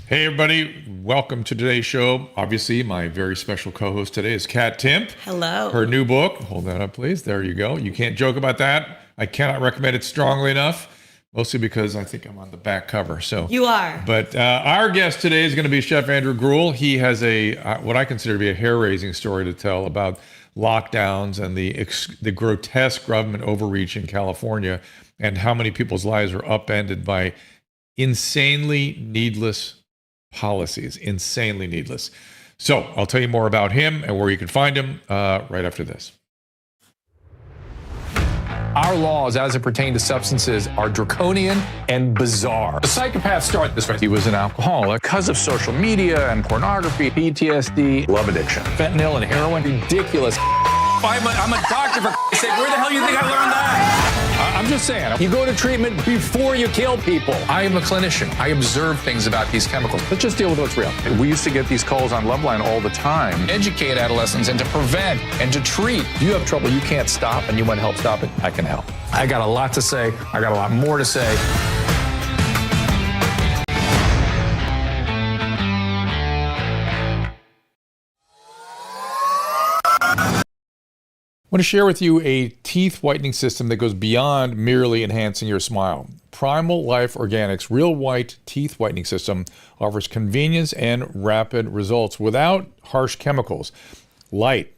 Hey, everybody. Welcome to today's show. Obviously, my very special co-host today is Kat Timpf. Hello. Her new book. Hold that up, please. There you go. You can't joke about that. I cannot recommend it strongly enough, mostly because I think I'm on the back cover. So You are. But our guest today is going to be Chef Gruel. He has a what I consider to be a hair-raising story to tell about lockdowns and the grotesque government overreach in California and how many people's lives were upended by insanely needless policies, insanely needless. So I'll tell you more about him and where you can find him right after this. Our laws, as it pertains to substances, are draconian and bizarre. The psychopaths start this way. He was an alcoholic because of social media and pornography, PTSD, love addiction, fentanyl and heroin. Ridiculous. I'm a doctor, for Christ's sake. Where the hell do you think I learned that? I'm just saying, you go to treatment before you kill people. I am a clinician. I observe things about these chemicals. Let's just deal with what's real. We used to get these calls on Loveline all the time. Educate adolescents and to prevent and to treat. If you have trouble you can't stop and you want help stop it, I can help. I got a lot to say. I got a lot more to say. I want to share with you a teeth whitening system that goes beyond merely enhancing your smile. Primal Life Organics Real White Teeth Whitening System offers convenience and rapid results without harsh chemicals. Light,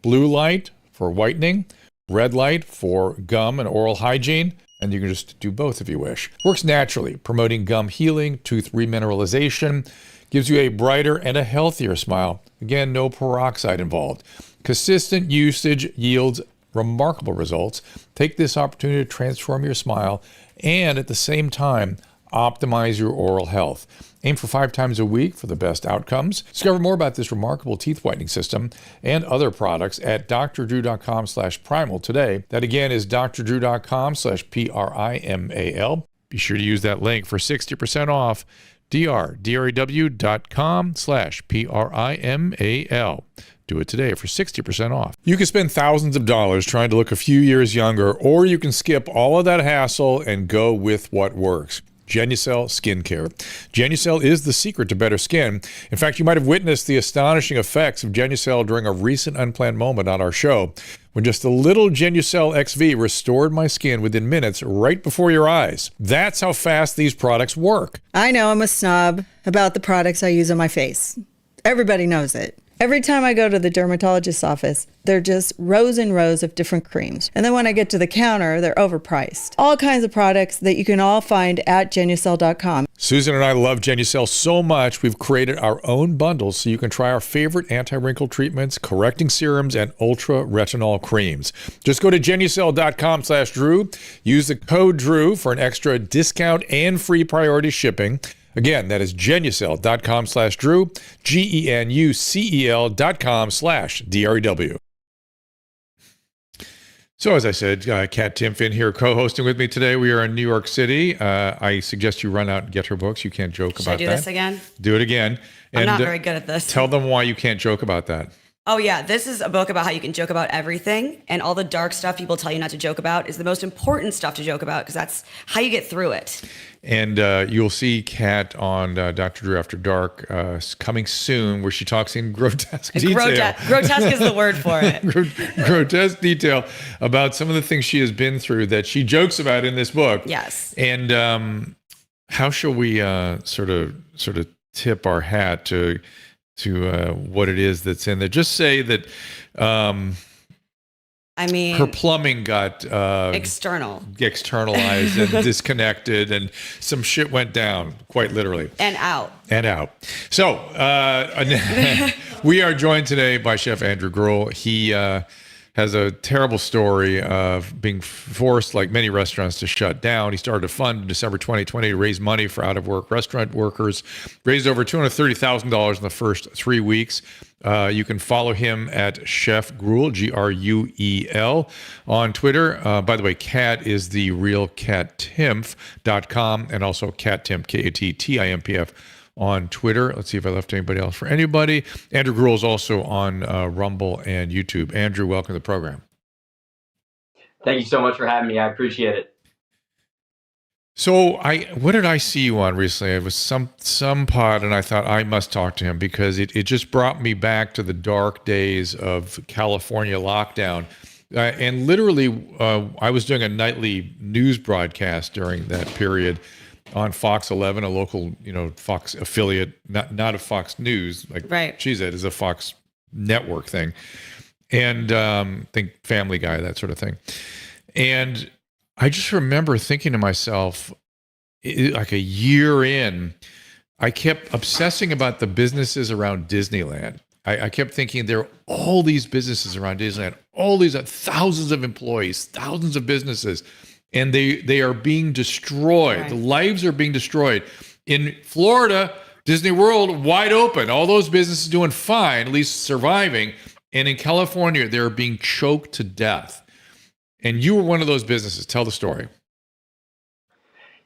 blue light for whitening, red light for gum and oral hygiene, and you can just do both if you wish. Works naturally, promoting gum healing, tooth remineralization, gives you a brighter and a healthier smile. Again, no peroxide involved. Consistent usage yields remarkable results. Take this opportunity to transform your smile and at the same time, optimize your oral health. Aim for 5 times a week for the best outcomes. Discover more about this remarkable teeth whitening system and other products at drdrew.com/primal today. That again is drdrew.com/primal. Be sure to use that link for 60% off. drdrew.com/primal. Do it today for 60% off. You can spend thousands of dollars trying to look a few years younger, or you can skip all of that hassle and go with what works. Genucel Skincare. Genucel is the secret to better skin. In fact, you might have witnessed the astonishing effects of Genucel during a recent unplanned moment on our show, when just a little Genucel XV restored my skin within minutes right before your eyes. That's how fast these products work. I know I'm a snob about the products I use on my face. Everybody knows it. Every time I go to the dermatologist's office, they're just rows and rows of different creams. And then when I get to the counter, they're overpriced. All kinds of products that you can all find at Genucel.com. Susan and I love Genucel so much, we've created our own bundles so you can try our favorite anti-wrinkle treatments, correcting serums, and ultra retinol creams. Just go to Genucel.com/Drew. Use the code Drew for an extra discount and free priority shipping. Again, that is Genucel.com/Drew, GENUCEL.com/DREW. So as I said, Kat Timpf in here co-hosting with me today. We are in New York City. I suggest you run out and get her books. You can't joke about that. Should I do this again? Do it again. I'm not very good at this. Tell them why you can't joke about that. Oh yeah, this is a book about how you can joke about everything, and all the dark stuff people tell you not to joke about is the most important stuff to joke about because that's how you get through it. And you'll see Kat on Dr. Drew After Dark coming soon, where she talks in grotesque detail. Grotesque is the word for it. Grotesque detail about some of the things she has been through that she jokes about in this book. Yes. And how shall we sort of tip our hat to what it is that's in there? Just say that her plumbing got externalized and disconnected, and some shit went down, quite literally. And out. So we are joined today by Chef Gruel. He has a terrible story of being forced, like many restaurants, to shut down. He started a fund in December 2020 to raise money for out-of-work restaurant workers, raised over $230,000 in the first 3 weeks. You can follow him at Chef Gruel, Gruel, on Twitter. By the way, Kat is the real CatTimpf.com, and also CatTimpf, KATTIMPF, on Twitter. Let's see if I left anybody else for anybody. Gruel is also on Rumble and YouTube. Andrew, welcome to the program. Thank you so much for having me. I appreciate it. So what did I see you on recently? It was some pod, and I thought I must talk to him because it just brought me back to the dark days of California lockdown. And literally, I was doing a nightly news broadcast during that period on Fox 11, a local, Fox affiliate, not a Fox News, like Right. she said, is a Fox network thing, and think Family Guy, that sort of thing. And I just remember thinking to myself, like a year in, I kept obsessing about the businesses around Disneyland. I kept thinking there are all these businesses around Disneyland, all these thousands of employees, thousands of businesses, and they are being destroyed. Right. The lives are being destroyed. In Florida, Disney World, wide open. All those businesses doing fine, at least surviving. And in California, they're being choked to death. And you were one of those businesses. Tell the story.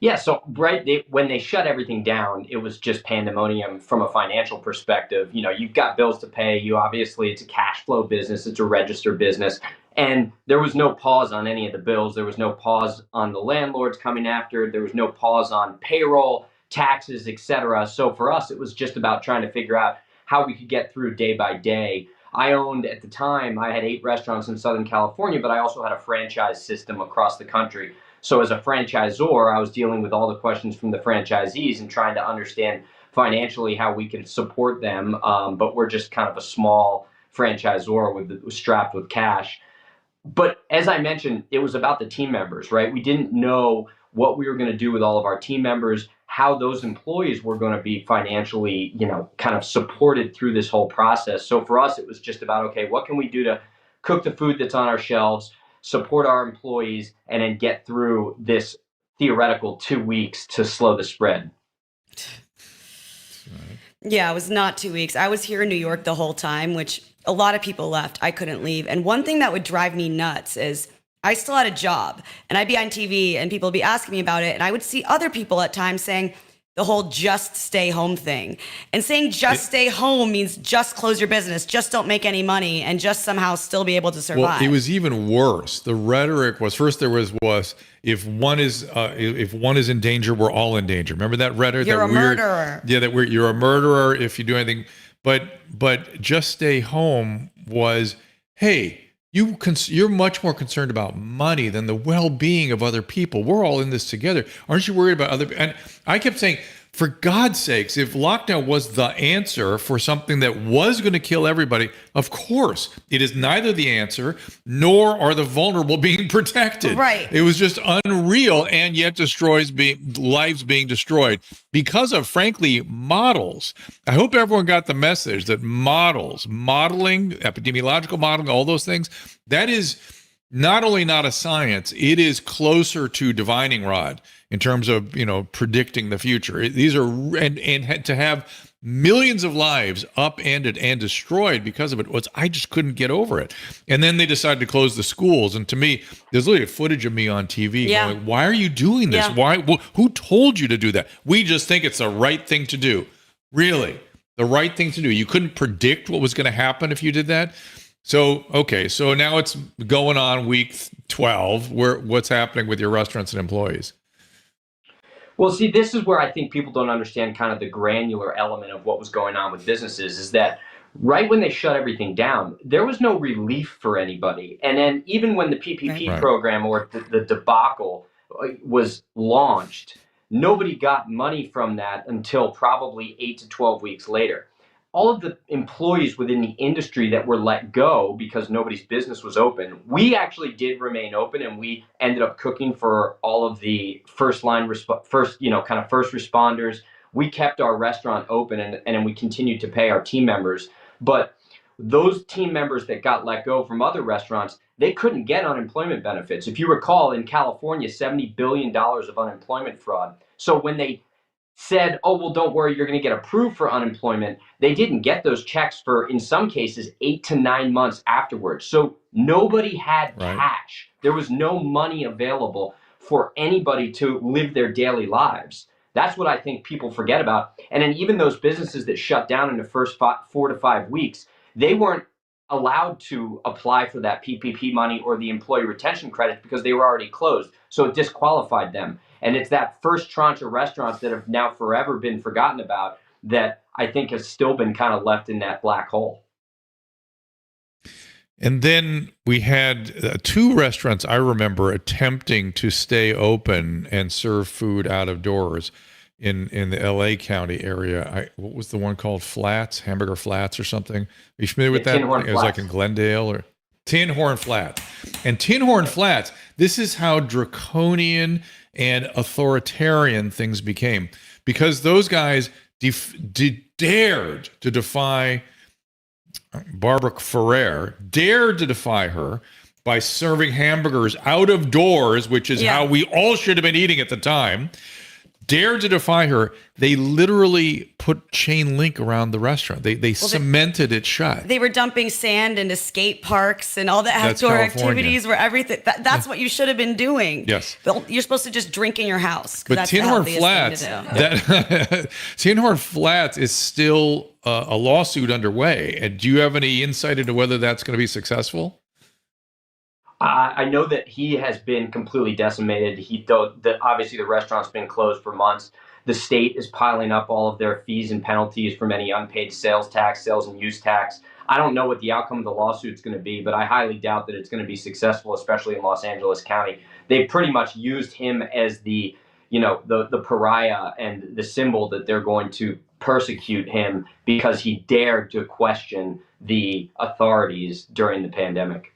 Yeah, so when they shut everything down, it was just pandemonium from a financial perspective. You've got bills to pay. Obviously, it's a cash flow business. It's a register business. And there was no pause on any of the bills. There was no pause on the landlords coming after. There was no pause on payroll, taxes, et cetera. So for us, it was just about trying to figure out how we could get through day by day. I had 8 restaurants in Southern California, but I also had a franchise system across the country. So as a franchisor, I was dealing with all the questions from the franchisees and trying to understand financially how we could support them. But we're just kind of a small franchisor strapped with cash. But as I mentioned, it was about the team members, right? We didn't know what we were going to do with all of our team members, how those employees were going to be financially, kind of supported through this whole process. So for us, it was just about, okay, what can we do to cook the food that's on our shelves, support our employees, and then get through this theoretical 2 weeks to slow the spread. Yeah, it was not 2 weeks. I was here in New York the whole time, which a lot of people left. I couldn't leave. And one thing that would drive me nuts is I still had a job and I'd be on TV and people would be asking me about it. And I would see other people at times saying the whole just stay home thing. And saying stay home means just close your business, just don't make any money, and just somehow still be able to survive. Well, it was even worse. The rhetoric was, first there was if one is in danger, we're all in danger. Remember that rhetoric? You're a murderer. Yeah, you're a murderer if you do anything. But just stay home was, hey, you're much more concerned about money than the well-being of other people. We're all in this together. Aren't you worried about other? And I kept saying, for God's sakes, if lockdown was the answer for something that was going to kill everybody, of course, it is neither the answer nor are the vulnerable being protected. Right. It was just unreal, and yet destroys lives being destroyed because of, frankly, models. I hope everyone got the message that modeling, epidemiological modeling, all those things, that is not only not a science, it is closer to divining rod in terms of, predicting the future. These are, and to have millions of lives upended and destroyed because of it I just couldn't get over it. And then they decided to close the schools. And to me, there's literally footage of me on TV going, why are you doing this? Yeah. Who told you to do that? We just think it's the right thing to do. Really, the right thing to do. You couldn't predict what was going to happen if you did that. So, okay, so now it's going on week 12. What's happening with your restaurants and employees? Well, see, this is where I think people don't understand kind of the granular element of what was going on with businesses, is that right when they shut everything down, there was no relief for anybody. And then even when the PPP program or the debacle was launched, nobody got money from that until probably 8 to 12 weeks later. All of the employees within the industry that were let go because nobody's business was open, we actually did remain open, and we ended up cooking for all of the first responders. We kept our restaurant open, and then we continued to pay our team members. But those team members that got let go from other restaurants, they couldn't get unemployment benefits. If you recall, in California, $70 billion of unemployment fraud. So when they said, oh, well, don't worry, you're going to get approved for unemployment, they didn't get those checks for, in some cases, 8 to 9 months afterwards. So nobody had cash. There was no money available for anybody to live their daily lives. That's what I think people forget about. And then even those businesses that shut down in the first 4 to 5 weeks, they weren't allowed to apply for that PPP money or the employee retention credit because they were already closed. So it disqualified them. And it's that first tranche of restaurants that have now forever been forgotten about that I think has still been kind of left in that black hole. And then we had two restaurants I remember attempting to stay open and serve food out of doors in the LA County area. What was the one called? Flats, Hamburger Flats or something? Are you familiar with that? It was like in Glendale or Tin Horn Flats. And Tin Horn Flats, this is how draconian and authoritarian things became, because those guys dared to defy Barbara Ferrer, dared to defy her by serving hamburgers out of doors, which is how we all should have been eating at the time. Dared to defy her. They literally put chain link around the restaurant. They cemented it shut. They were dumping sand into skate parks and all the outdoor activities where everything. That's what you should have been doing. Yes. You're supposed to just drink in your house. But Tin Horn Flats, Tin Horn Flats is still a lawsuit underway. And do you have any insight into whether that's going to be successful? I know that he has been completely decimated. Obviously the restaurant's been closed for months. The state is piling up all of their fees and penalties from any unpaid sales tax, sales and use tax. I don't know what the outcome of the lawsuit is going to be, but I highly doubt that it's going to be successful, especially in Los Angeles County. They pretty much used him as the pariah and the symbol that they're going to persecute him because he dared to question the authorities during the pandemic.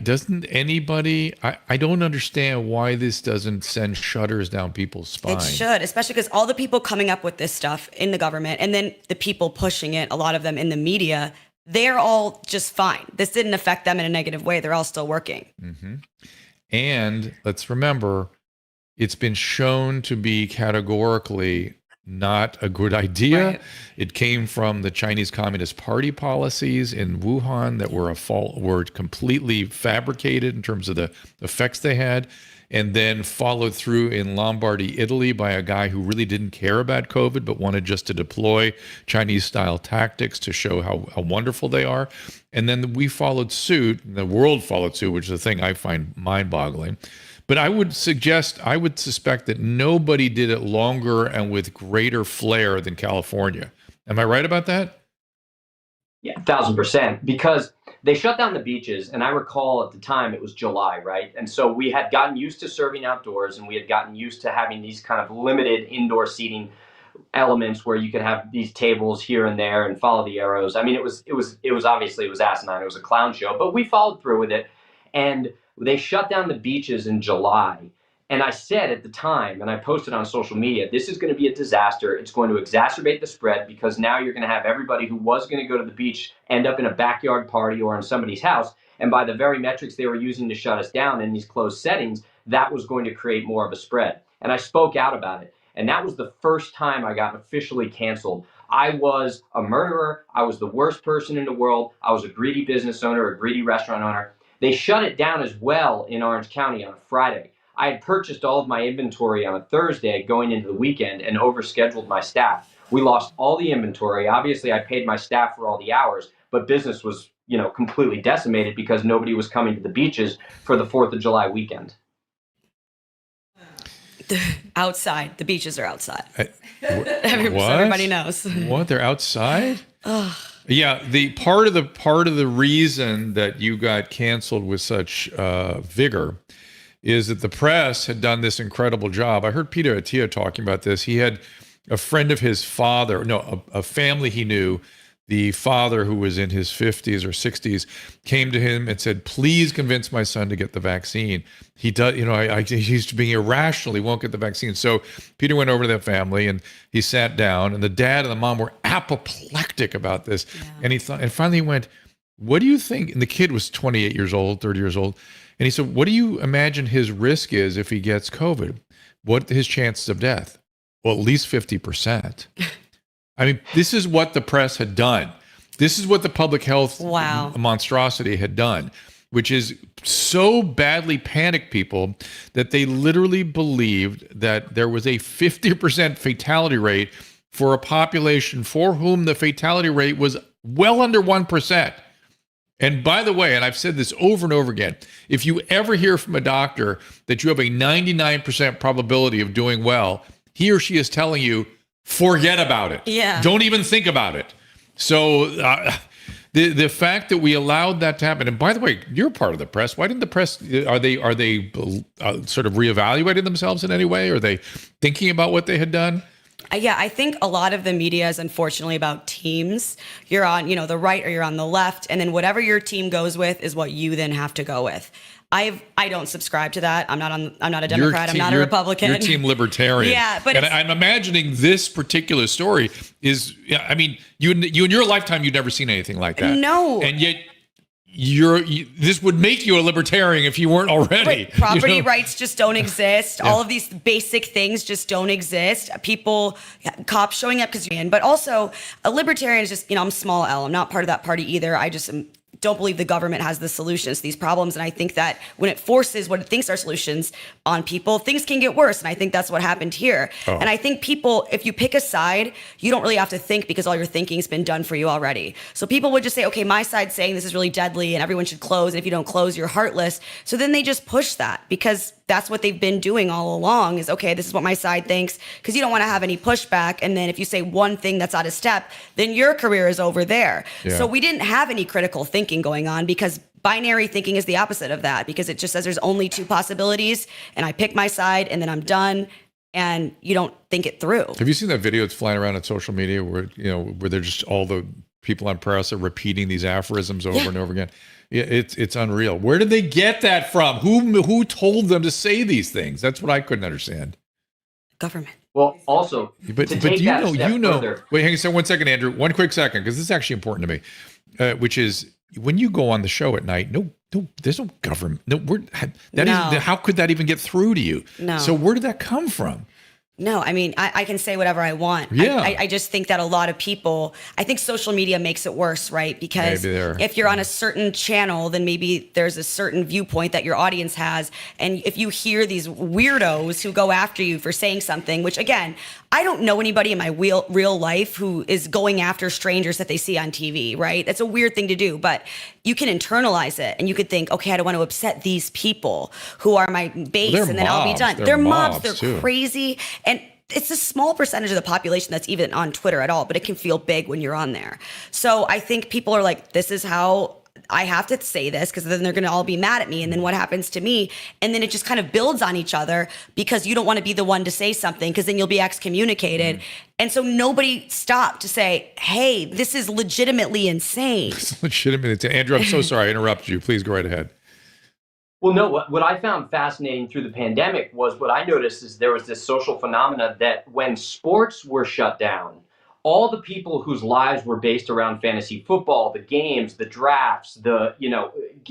Doesn't anybody, I don't understand why this doesn't send shudders down people's spines. It should, especially because all the people coming up with this stuff in the government and then the people pushing it, a lot of them in the media, they're all just fine. This didn't affect them in a negative way. They're all still working. Mm-hmm. And let's remember, it's been shown to be categorically not a good idea. Right. It came from the Chinese Communist Party policies in Wuhan that were completely fabricated in terms of the effects they had, and then followed through in Lombardy, Italy by a guy who really didn't care about COVID, but wanted just to deploy Chinese-style tactics to show how wonderful they are. And then we followed suit, the world followed suit, which is a thing I find mind-boggling. But I would suspect that nobody did it longer and with greater flair than California. Am I right about that? Yeah, 1,000%. Because they shut down the beaches, and I recall at the time it was July, right? And so we had gotten used to serving outdoors, and we had gotten used to having these kind of limited indoor seating elements where you could have these tables here and there and follow the arrows. I mean, it was obviously, it was asinine. It was a clown show, but we followed through with it. And they shut down the beaches in July. And I said at the time, and I posted on social media, this is going to be a disaster. It's going to exacerbate the spread because now you're going to have everybody who was going to go to the beach end up in a backyard party or in somebody's house. And by the very metrics they were using to shut us down in these closed settings, that was going to create more of a spread. And I spoke out about it. And that was the first time I got officially canceled. I was a murderer. I was the worst person in the world. I was a greedy business owner, a greedy restaurant owner. They shut it down as well in Orange County on a Friday. I had purchased all of my inventory on a Thursday going into the weekend and overscheduled my staff. We lost all the inventory. Obviously, I paid my staff for all the hours, but business was, completely decimated because nobody was coming to the beaches for the 4th of July weekend. Outside. The beaches are outside. Everybody knows. What? They're outside? Yeah, the part of the reason that you got canceled with such vigor is that the press had done this incredible job. I heard Peter Attia talking about this. He had a friend of his father, a family he knew, the father who was in his 50s or 60s, came to him and said, please convince my son to get the vaccine. He does, he's being irrational. He won't get the vaccine. So Peter went over to that family and he sat down, and the dad and the mom were apoplectic about this. Yeah. And finally he went, what do you think? And the kid was 28 years old, 30 years old. And he said, what do you imagine his risk is if he gets COVID? What his chances of death? Well, at least 50%. I mean, this is what the press had done. This is what the public health monstrosity had done, which is so badly panicked people that they literally believed that there was a 50% fatality rate for a population for whom the fatality rate was well under 1%. And by the way, and I've said this over and over again, if you ever hear from a doctor that you have a 99% probability of doing well, he or she is telling you, forget about it. Yeah. Don't even think about it. So the fact that we allowed that to happen, and by the way, you're part of the press. Why didn't the press, are they sort of reevaluating themselves in any way? Are they thinking about what they had done? Yeah, I think a lot of the media is unfortunately about teams. You're on, the right or you're on the left, and then whatever your team goes with is what you then have to go with. I don't subscribe to that. I'm not a Democrat. I'm not a Republican. You're team libertarian. Yeah, but I'm imagining this particular story is. I mean, you in your lifetime you'd never seen anything like that. No, and yet. This would make you a libertarian if you weren't already. Right. Property rights just don't exist. Yeah. All of these basic things just don't exist. Cops showing up but also a libertarian is just, I'm small L. I'm not part of that party either. I just don't believe the government has the solutions to these problems. And I think that when it forces what it thinks are solutions on people, things can get worse. And I think that's what happened here. Oh. And I think people, if you pick a side, you don't really have to think because all your thinking has been done for you already. So people would just say, okay, my side's saying this is really deadly and everyone should close. And if you don't close, you're heartless. So then they just push that because that's what they've been doing all along is, okay, this is what my side thinks, because you don't want to have any pushback. And then if you say one thing that's out of step, then your career is over there. Yeah. So we didn't have any critical thinking going on because binary thinking is the opposite of that, because it just says there's only two possibilities and I pick my side and then I'm done. And you don't think it through. Have you seen that video that's flying around on social media where they're just all the people on press are repeating these aphorisms over and over again? Yeah, it's unreal. Where did they get that from? Who told them to say these things? That's what I couldn't understand. Government. Well, also, but you know. Further. Wait, hang on 1 second, Andrew. One quick second, because this is actually important to me. Which is when you go on the show at night. No, there's no government. How could that even get through to you? No. So where did that come from? No, I mean, I can say whatever I want. Yeah. I just think that a lot of people, I think social media makes it worse, right? Because if you're on a certain channel, then maybe there's a certain viewpoint that your audience has. And if you hear these weirdos who go after you for saying something, which again, I don't know anybody in my real life who is going after strangers that they see on TV, right? That's a weird thing to do, but you can internalize it and you could think, okay, I don't want to upset these people who are my base, and then I'll be done. They're mobs, they're crazy. And it's a small percentage of the population that's even on Twitter at all, but it can feel big when you're on there. So I think people are like, this is how I have to say this because then they're going to all be mad at me. And then what happens to me? And then it just kind of builds on each other because you don't want to be the one to say something because then you'll be excommunicated. And so nobody stopped to say, hey, this is legitimately insane. It's legitimately insane. Andrew, I'm so sorry I interrupted you. Please go right ahead. Well, no, what I found fascinating through the pandemic was what I noticed is there was this social phenomena that when sports were shut down, all the people whose lives were based around fantasy football, the games, the drafts, the,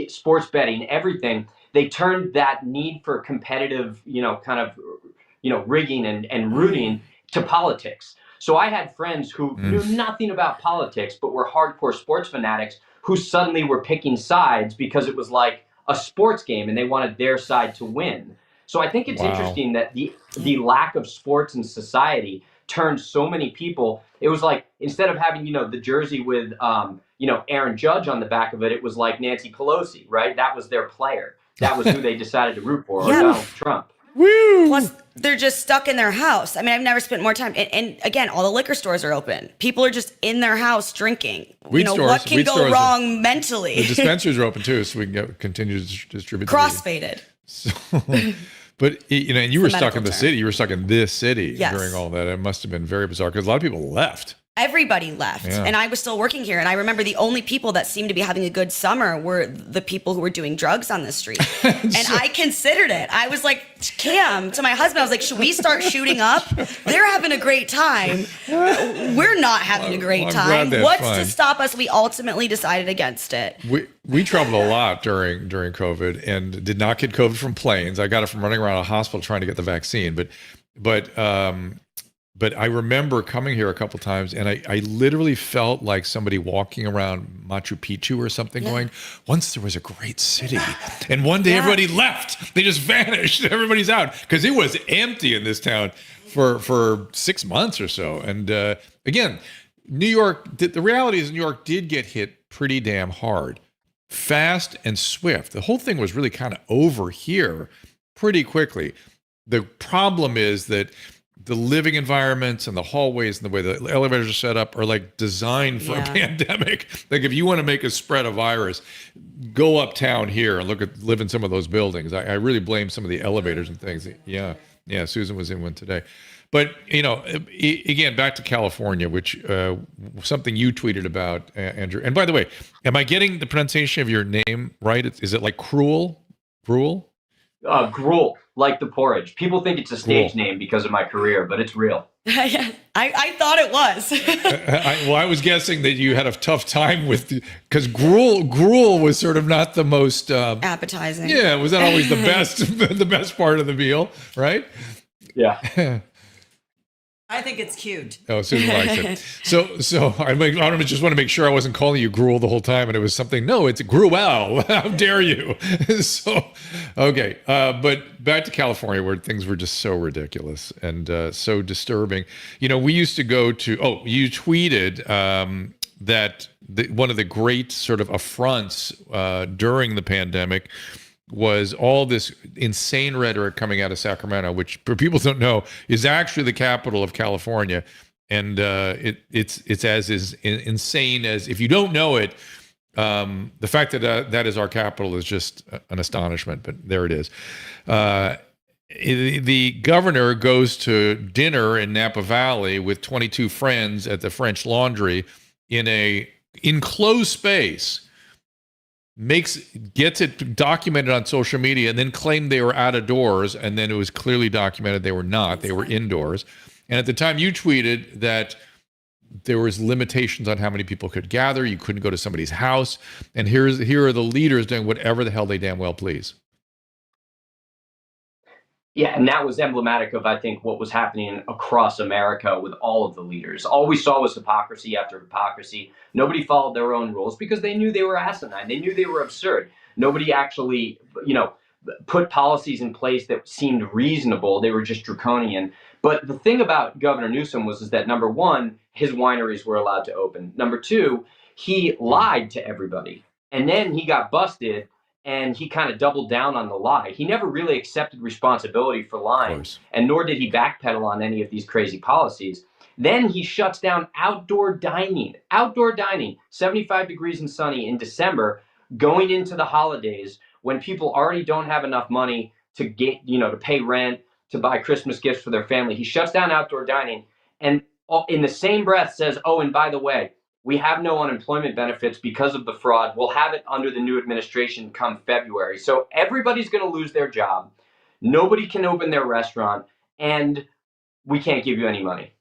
sports betting, everything, they turned that need for competitive, rigging and rooting to politics. So I had friends who knew nothing about politics, but were hardcore sports fanatics who suddenly were picking sides because it was like a sports game and they wanted their side to win. So I think it's interesting that the lack of sports in society turned so many people. It was like, instead of having, the jersey with, Aaron Judge on the back of it, it was like Nancy Pelosi, right? That was their player. That was who they decided to root for, or Donald Trump. Woo! Plus, they're just stuck in their house. I mean, I've never spent more time. And again, all the liquor stores are open. People are just in their house drinking. What can go wrong mentally? The dispensaries are open too, so we can continue to distribute. Crossfaded. So, but and you were stuck in the city. You were stuck in this city during all that. It must have been very bizarre because a lot of people left. Everybody left, and I was still working here. And I remember the only people that seemed to be having a good summer were the people who were doing drugs on the street. And I considered it. I was like, Cam, to my husband, I was like, should we start shooting up? They're having a great time. We're not having a great time. What's to stop us? We ultimately decided against it. We traveled a lot during COVID and did not get COVID from planes. I got it from running around a hospital trying to get the vaccine. But I remember coming here a couple times and I literally felt like somebody walking around Machu Picchu or something going, once there was a great city. And one day everybody left. They just vanished. Everybody's out. Because it was empty in this town for 6 months or so. And again, New York, the reality is New York did get hit pretty damn hard, fast and swift. The whole thing was really kind of over here pretty quickly. The problem is that the living environments and the hallways and the way the elevators are set up are like designed for a pandemic. Like if you want to make a spread a virus, go uptown here and live in some of those buildings. I really blame some of the elevators and things. Yeah. Susan was in one today. But, again, back to California, which something you tweeted about, Andrew. And by the way, am I getting the pronunciation of your name right? Is it like Gruel? Gruel, like the porridge. People think it's a stage name because of my career, but it's real. I thought it was. I was guessing that you had a tough time with, because gruel was sort of not the most appetizing. Yeah, was not always the best, the best part of the meal, right? Yeah. I think it's cute. Oh, Susan likes it. So I just want to make sure I wasn't calling you Gruel the whole time, and it was something. No, it's Gruel. How dare you? Okay. But back to California, where things were just so ridiculous and so disturbing. We used to go to. Oh, you tweeted that one of the great sort of affronts during the pandemic was all this insane rhetoric coming out of Sacramento, which, for people who don't know, is actually the capital of California, and it's as insane as, if you don't know it, the fact that that is our capital is just an astonishment. But there it is. The governor goes to dinner in Napa Valley with 22 friends at the French Laundry in a enclosed space. Gets it documented on social media, and then claimed they were out of doors, and then it was clearly documented they were not. They were indoors. And at the time, you tweeted that there was limitations on how many people could gather. You couldn't go to somebody's house. And here are the leaders doing whatever the hell they damn well please. Yeah, and that was emblematic of, I think, what was happening across America with all of the leaders. All we saw was hypocrisy after hypocrisy. Nobody followed their own rules because they knew they were asinine. They knew they were absurd. Nobody actually, put policies in place that seemed reasonable. They were just draconian. But the thing about Governor Newsom is that, number one, his wineries were allowed to open. Number two, he lied to everybody. And then he got busted, and he kind of doubled down on the lie. He never really accepted responsibility for lying, and nor did he backpedal on any of these crazy policies. Then he shuts down outdoor dining, 75 degrees and sunny in December, going into the holidays when people already don't have enough money to get, to pay rent, to buy Christmas gifts for their family. He shuts down outdoor dining, and in the same breath says, oh, and by the way, we have no unemployment benefits because of the fraud. We'll have it under the new administration come February. So everybody's going to lose their job. Nobody can open their restaurant, and we can't give you any money.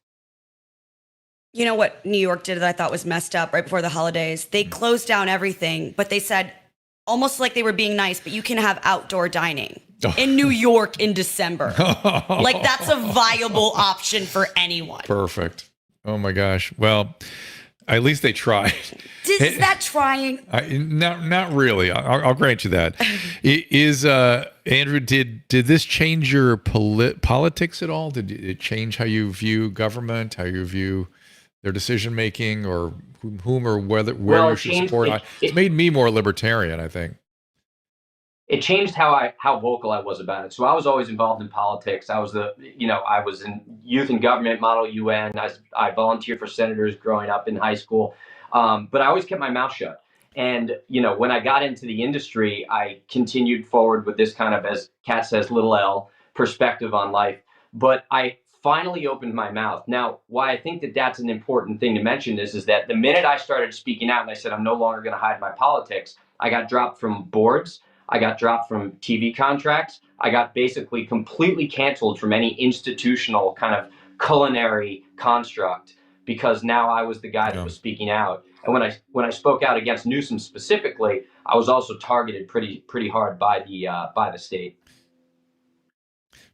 You know what New York did that I thought was messed up right before the holidays? They closed down everything, but they said, almost like they were being nice, but you can have outdoor dining in New York in December. Like, that's a viable option for anyone. Perfect. Oh my gosh. Well, at least they tried. Is that trying? Not really. I'll grant you that. Andrew, did this change your politics at all? Did it change how you view government, how you view their decision making, or whom or where you should support? It's made me more libertarian, I think. It changed how vocal I was about it. So I was always involved in politics. I was I was in youth and government, Model UN. I volunteered for senators growing up in high school, but I always kept my mouth shut. And when I got into the industry, I continued forward with this kind of, as Kat says, little L perspective on life. But I finally opened my mouth. Now, why I think that that's an important thing to mention is that the minute I started speaking out and I said I'm no longer going to hide my politics, I got dropped from boards. I got dropped from TV contracts. I got basically completely canceled from any institutional kind of culinary construct, because now I was the guy that was speaking out. And when I spoke out against Newsom specifically, I was also targeted pretty hard by the state.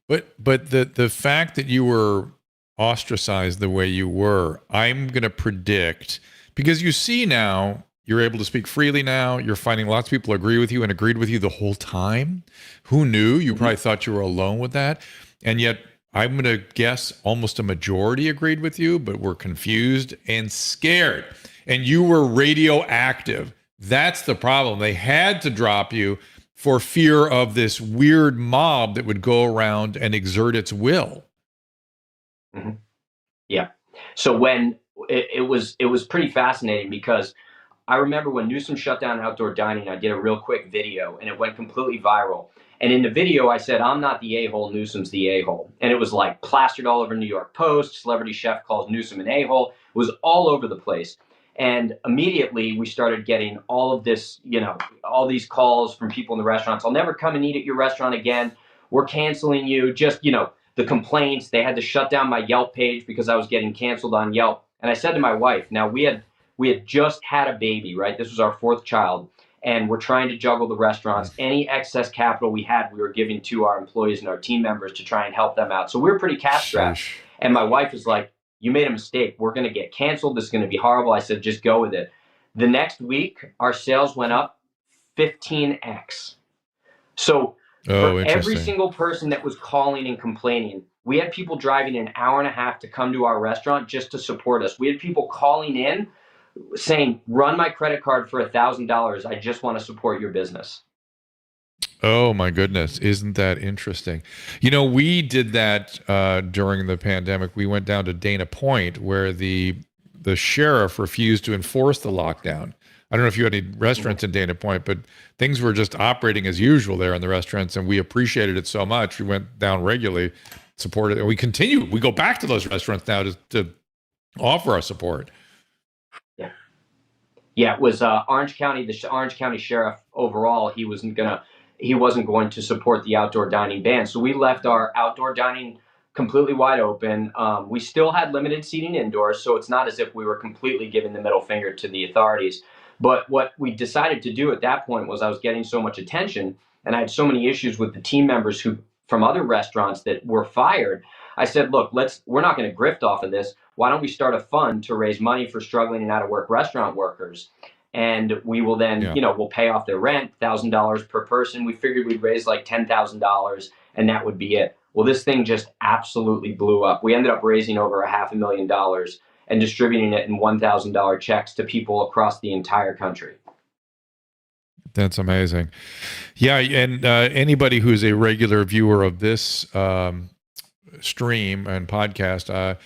But the fact that you were ostracized the way you were, I'm going to predict, because you see now, you're able to speak freely now. You're finding lots of people agree with you and agreed with you the whole time. Who knew? You probably thought you were alone with that. And yet I'm going to guess almost a majority agreed with you, but were confused and scared. And you were radioactive. That's the problem. They had to drop you for fear of this weird mob that would go around and exert its will. Mm-hmm. Yeah. So when it was pretty fascinating, because I remember when Newsom shut down outdoor dining, I did a real quick video and it went completely viral. And in the video, I said, I'm not the a-hole, Newsom's the a-hole. And it was like plastered all over New York Post. Celebrity chef calls Newsom an a-hole. It was all over the place. And immediately we started getting all of this, all these calls from people in the restaurants. I'll never come and eat at your restaurant again. We're canceling you. Just, the complaints. They had to shut down my Yelp page because I was getting canceled on Yelp. And I said to my wife, now we had just had a baby, right? This was our fourth child. And we're trying to juggle the restaurants. Any excess capital we had, we were giving to our employees and our team members to try and help them out. So we were pretty cash strapped. And my wife was like, you made a mistake. We're going to get canceled. This is going to be horrible. I said, just go with it. The next week, our sales went up 15x. So for every single person that was calling and complaining, we had people driving an hour and a half to come to our restaurant just to support us. We had people calling in saying, run my credit card for $1,000. I just want to support your business. Oh my goodness. Isn't that interesting? We did that during the pandemic. We went down to Dana Point where the sheriff refused to enforce the lockdown. I don't know if you had any restaurants in Dana Point, but things were just operating as usual there in the restaurants, and we appreciated it so much. We went down regularly, supported, and we continue. We go back to those restaurants now to offer our support. Yeah, it was Orange County. The Orange County sheriff overall, he wasn't going to support the outdoor dining ban. So we left our outdoor dining completely wide open. We still had limited seating indoors, so it's not as if we were completely giving the middle finger to the authorities. But what we decided to do at that point was I was getting so much attention, and I had so many issues with the team members from other restaurants that were fired. I said, look, we're not going to grift off of this. Why don't we start a fund to raise money for struggling and out of work restaurant workers? And we will then, we'll pay off their rent, $1,000 per person. We figured we'd raise like $10,000 and that would be it. Well, this thing just absolutely blew up. We ended up raising over $500,000 and distributing it in $1,000 checks to people across the entire country. That's amazing. Yeah. And anybody who's a regular viewer of this stream and podcast,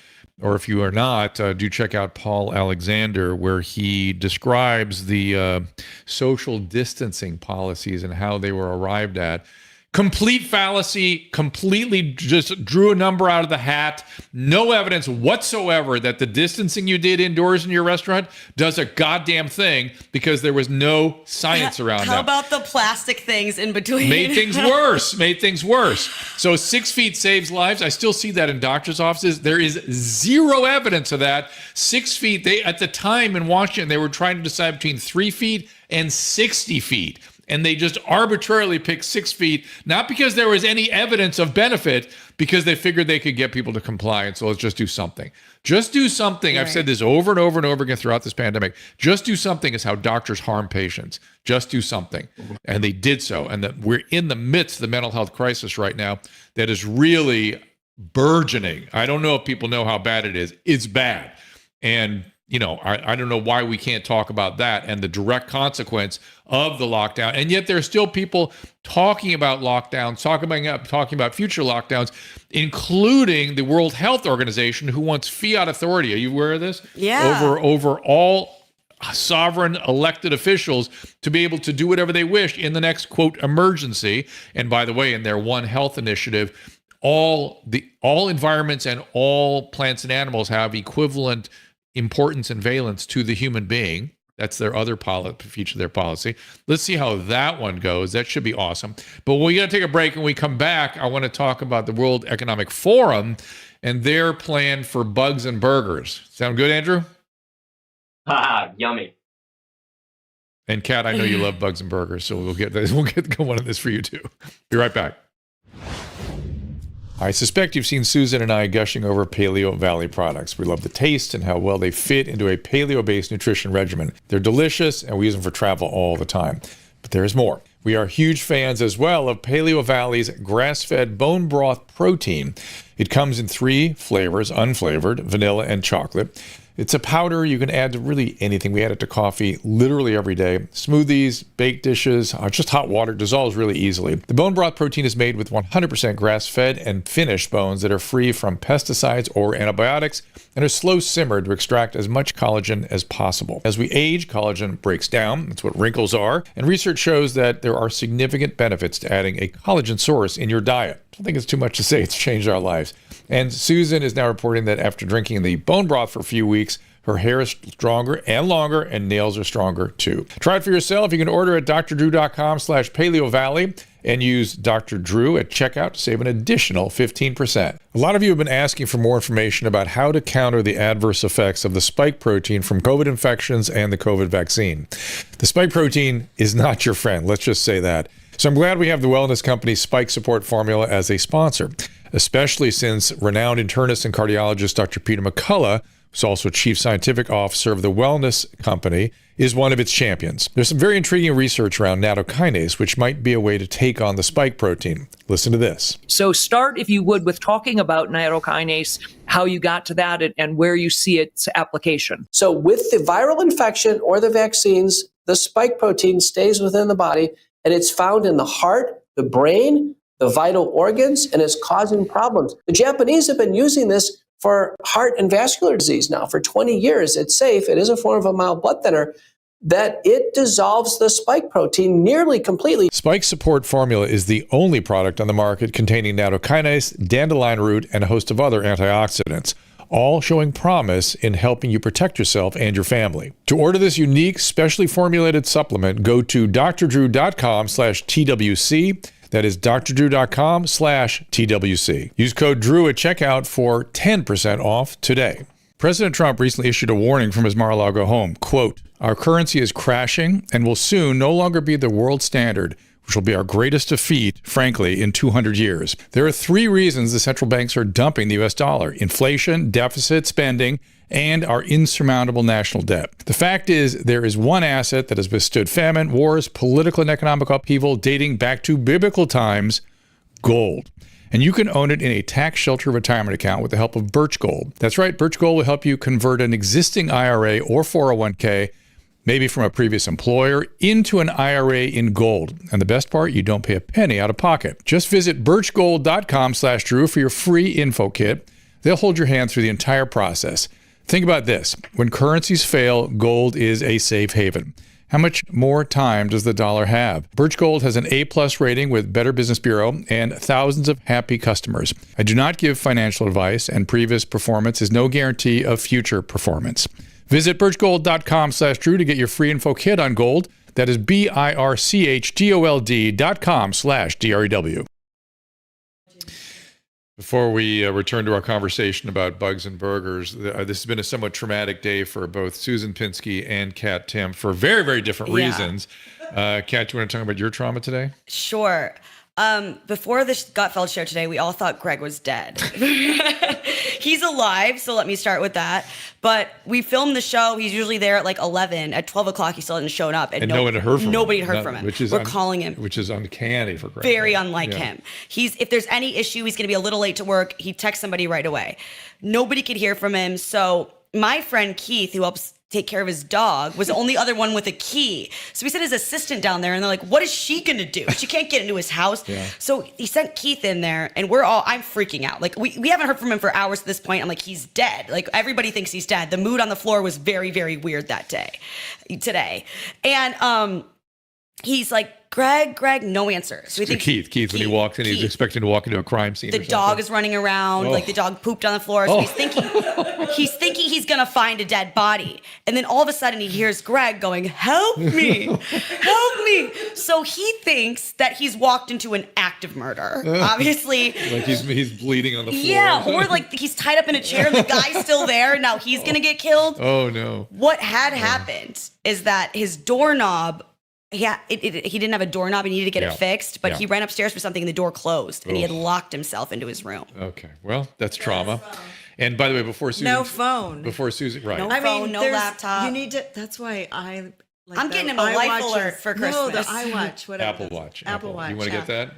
or if you are not, do check out Paul Alexander, where he describes the social distancing policies and how they were arrived at. Complete fallacy, completely just drew a number out of the hat. No evidence whatsoever that the distancing you did indoors in your restaurant does a goddamn thing, because there was no science around that. How about the plastic things in between? Made things worse. So 6 feet saves lives. I still see that in doctors' offices. There is zero evidence of that. 6 feet, at the time in Washington, they were trying to decide between 3 feet and 60 feet. And they just arbitrarily picked 6 feet, not because there was any evidence of benefit, because they figured they could get people to comply. And so let's just do something. Just do something. Right. I've said this over and over and over again throughout this pandemic. Just do something is how doctors harm patients. Just do something. And they did so. And that we're in the midst of the mental health crisis right now that is really burgeoning. I don't know if people know how bad it is. It's bad. And I don't know why we can't talk about that and the direct consequence of the lockdown. And yet there's still people talking about lockdowns, talking about future lockdowns, including the World Health Organization, who wants fiat authority. Are you aware of this? Yeah. Over all sovereign elected officials to be able to do whatever they wish in the next, quote, emergency. And by the way, in their One Health initiative, all environments and all plants and animals have equivalent importance and valence to the human being. That's their other feature of their policy. Let's see how that one goes. That should be awesome. But we got to take a break. When we come back, I want to talk about the World Economic Forum and their plan for bugs and burgers. Sound good, Andrew? Yummy. And Kat, I know you love bugs and burgers, so we'll get one of this for you too. Be right back. I suspect you've seen Susan and I gushing over Paleo Valley products. We love the taste and how well they fit into a paleo-based nutrition regimen. They're delicious, and we use them for travel all the time. But there's more. We are huge fans as well of Paleo Valley's grass-fed bone broth protein. It comes in 3 flavors, unflavored, vanilla, and chocolate. It's a powder you can add to really anything. We add it to coffee literally every day. Smoothies, baked dishes, just hot water dissolves really easily. The bone broth protein is made with 100% grass-fed and finished bones that are free from pesticides or antibiotics and are slow simmered to extract as much collagen as possible. As we age, collagen breaks down. That's what wrinkles are. And research shows that there are significant benefits to adding a collagen source in your diet. I don't think it's too much to say it's changed our lives. And Susan is now reporting that after drinking the bone broth for a few weeks, her hair is stronger and longer, and nails are stronger too. Try it for yourself. You can order at drdrew.com/paleovalley and use Dr. Drew at checkout to save an additional 15%. A lot of you have been asking for more information about how to counter the adverse effects of the spike protein from COVID infections and the COVID vaccine. The spike protein is not your friend. Let's just say that. So I'm glad we have the wellness company Spike Support Formula as a sponsor, especially since renowned internist and cardiologist Dr. Peter McCullough, who's also chief scientific officer of the wellness company, is one of its champions. There's some very intriguing research around nattokinase, which might be a way to take on the spike protein. Listen to this. So start, if you would, with talking about nattokinase, how you got to that and where you see its application. So with the viral infection or the vaccines, the spike protein stays within the body, and it's found in the heart, the brain, the vital organs, and it's causing problems. The Japanese have been using this for heart and vascular disease now for 20 years. It's safe. It is a form of a mild blood thinner that it dissolves the spike protein nearly completely. Spike Support Formula is the only product on the market containing nattokinase, dandelion root, and a host of other antioxidants, all showing promise in helping you protect yourself and your family. To order this unique, specially formulated supplement, go to drdrew.com/TWC. That is drdrew.com/TWC. Use code DREW at checkout for 10% off today. President Trump recently issued a warning from his Mar-a-Lago home. Quote, "Our currency is crashing and will soon no longer be the world standard, which will be our greatest defeat, frankly, in 200 years. There are 3 reasons the central banks are dumping the U.S. dollar: inflation, deficit spending, and our insurmountable national debt. The fact is, there is one asset that has withstood famine, wars, political and economic upheaval dating back to biblical times: gold. And you can own it in a tax-sheltered retirement account with the help of Birch Gold. That's right, Birch Gold will help you convert an existing IRA or 401k, maybe from a previous employer, into an IRA in gold. And the best part, you don't pay a penny out of pocket. Just visit birchgold.com/Drew for your free info kit. They'll hold your hand through the entire process. Think about this. When currencies fail, gold is a safe haven. How much more time does the dollar have? Birch Gold has an A+ rating with Better Business Bureau and thousands of happy customers. I do not give financial advice, and previous performance is no guarantee of future performance. Visit birchgold.com/Drew to get your free info kit on gold. That is birchgold.com/DREW. Before we return to our conversation about bugs and burgers, this has been a somewhat traumatic day for both Susan Pinsky and Kat Timpf for very, very different reasons. Kat, do you want to talk about your trauma today? Sure. Before the Gutfeld show today, we all thought Greg was dead. He's alive, so let me start with that. But we filmed the show. He's usually there at like 11. At 12 o'clock, he still hadn't shown up. And no one had heard from him. Nobody had heard from him. We're calling him. Which is uncanny for Greg. Very unlike him. If there's any issue, he's going to be a little late to work. He texts somebody right away. Nobody could hear from him. So my friend Keith, who helps take care of his dog, was the only other one with a key. So we sent his assistant down there, and they're like, what is she gonna do? She can't get into his house. So he sent Keith in there, and I'm freaking out. Like, we haven't heard from him for hours at this point. I'm like, he's dead. Like, everybody thinks he's dead. The mood on the floor was very, very weird today. And he's like, Greg, no answer. So we think Keith, when he walks in, he's expecting to walk into a crime scene. The dog is running around, like the dog pooped on the floor. So he's thinking he's gonna find a dead body. And then all of a sudden he hears Greg going, help me, help me. So he thinks that he's walked into an act of murder, obviously. Like he's bleeding on the floor. Yeah, or like he's tied up in a chair and the guy's still there. Now he's gonna get killed. Oh no. What had happened is that his doorknob, he didn't have a doorknob. He needed to get it fixed, but he ran upstairs for something and the door closed, and he had locked himself into his room. Okay, well, that's trauma. And by the way, before Susan, no phone, right? No phone, no laptop. You need to. That's why I'm getting him a life alert for Christmas. No, the iWatch, whatever. Apple Watch. You want to get that?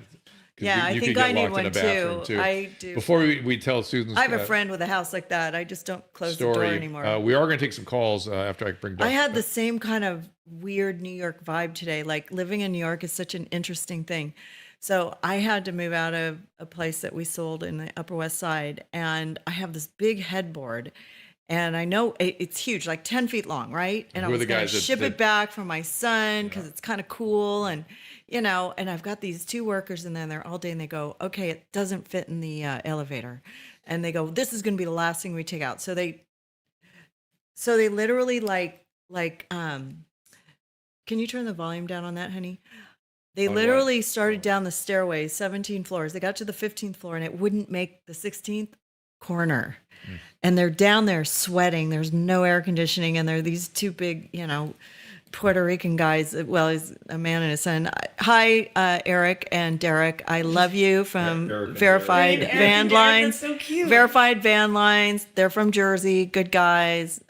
Yeah, I think I need one too. I do. Before we tell Susan's I have a friend with a house like that. I just don't close the door story, anymore. we are going to take some calls after I bring Doug. I had the same kind of weird New York vibe today. Like living in New York is such an interesting thing. So I had to move out of a place that we sold in the Upper West Side, and I have this big headboard. And I know it's huge, like 10 feet long, right? And I was going to ship it back for my son because it's kind of cool. And, and I've got these two workers in there, and they're all day, and they go, okay, it doesn't fit in the elevator. And they go, this is going to be the last thing we take out. So they literally can you turn the volume down on that, honey? They literally started down the stairway, 17 floors. They got to the 15th floor, and it wouldn't make the 16th corner. And they're down there sweating. There's no air conditioning. And there are these two big, Puerto Rican guys. Well, he's a man and a son. Hi, Eric and Derek. I love you from Verified Van Lines. That's so cute. Verified Van Lines. They're from Jersey. Good guys.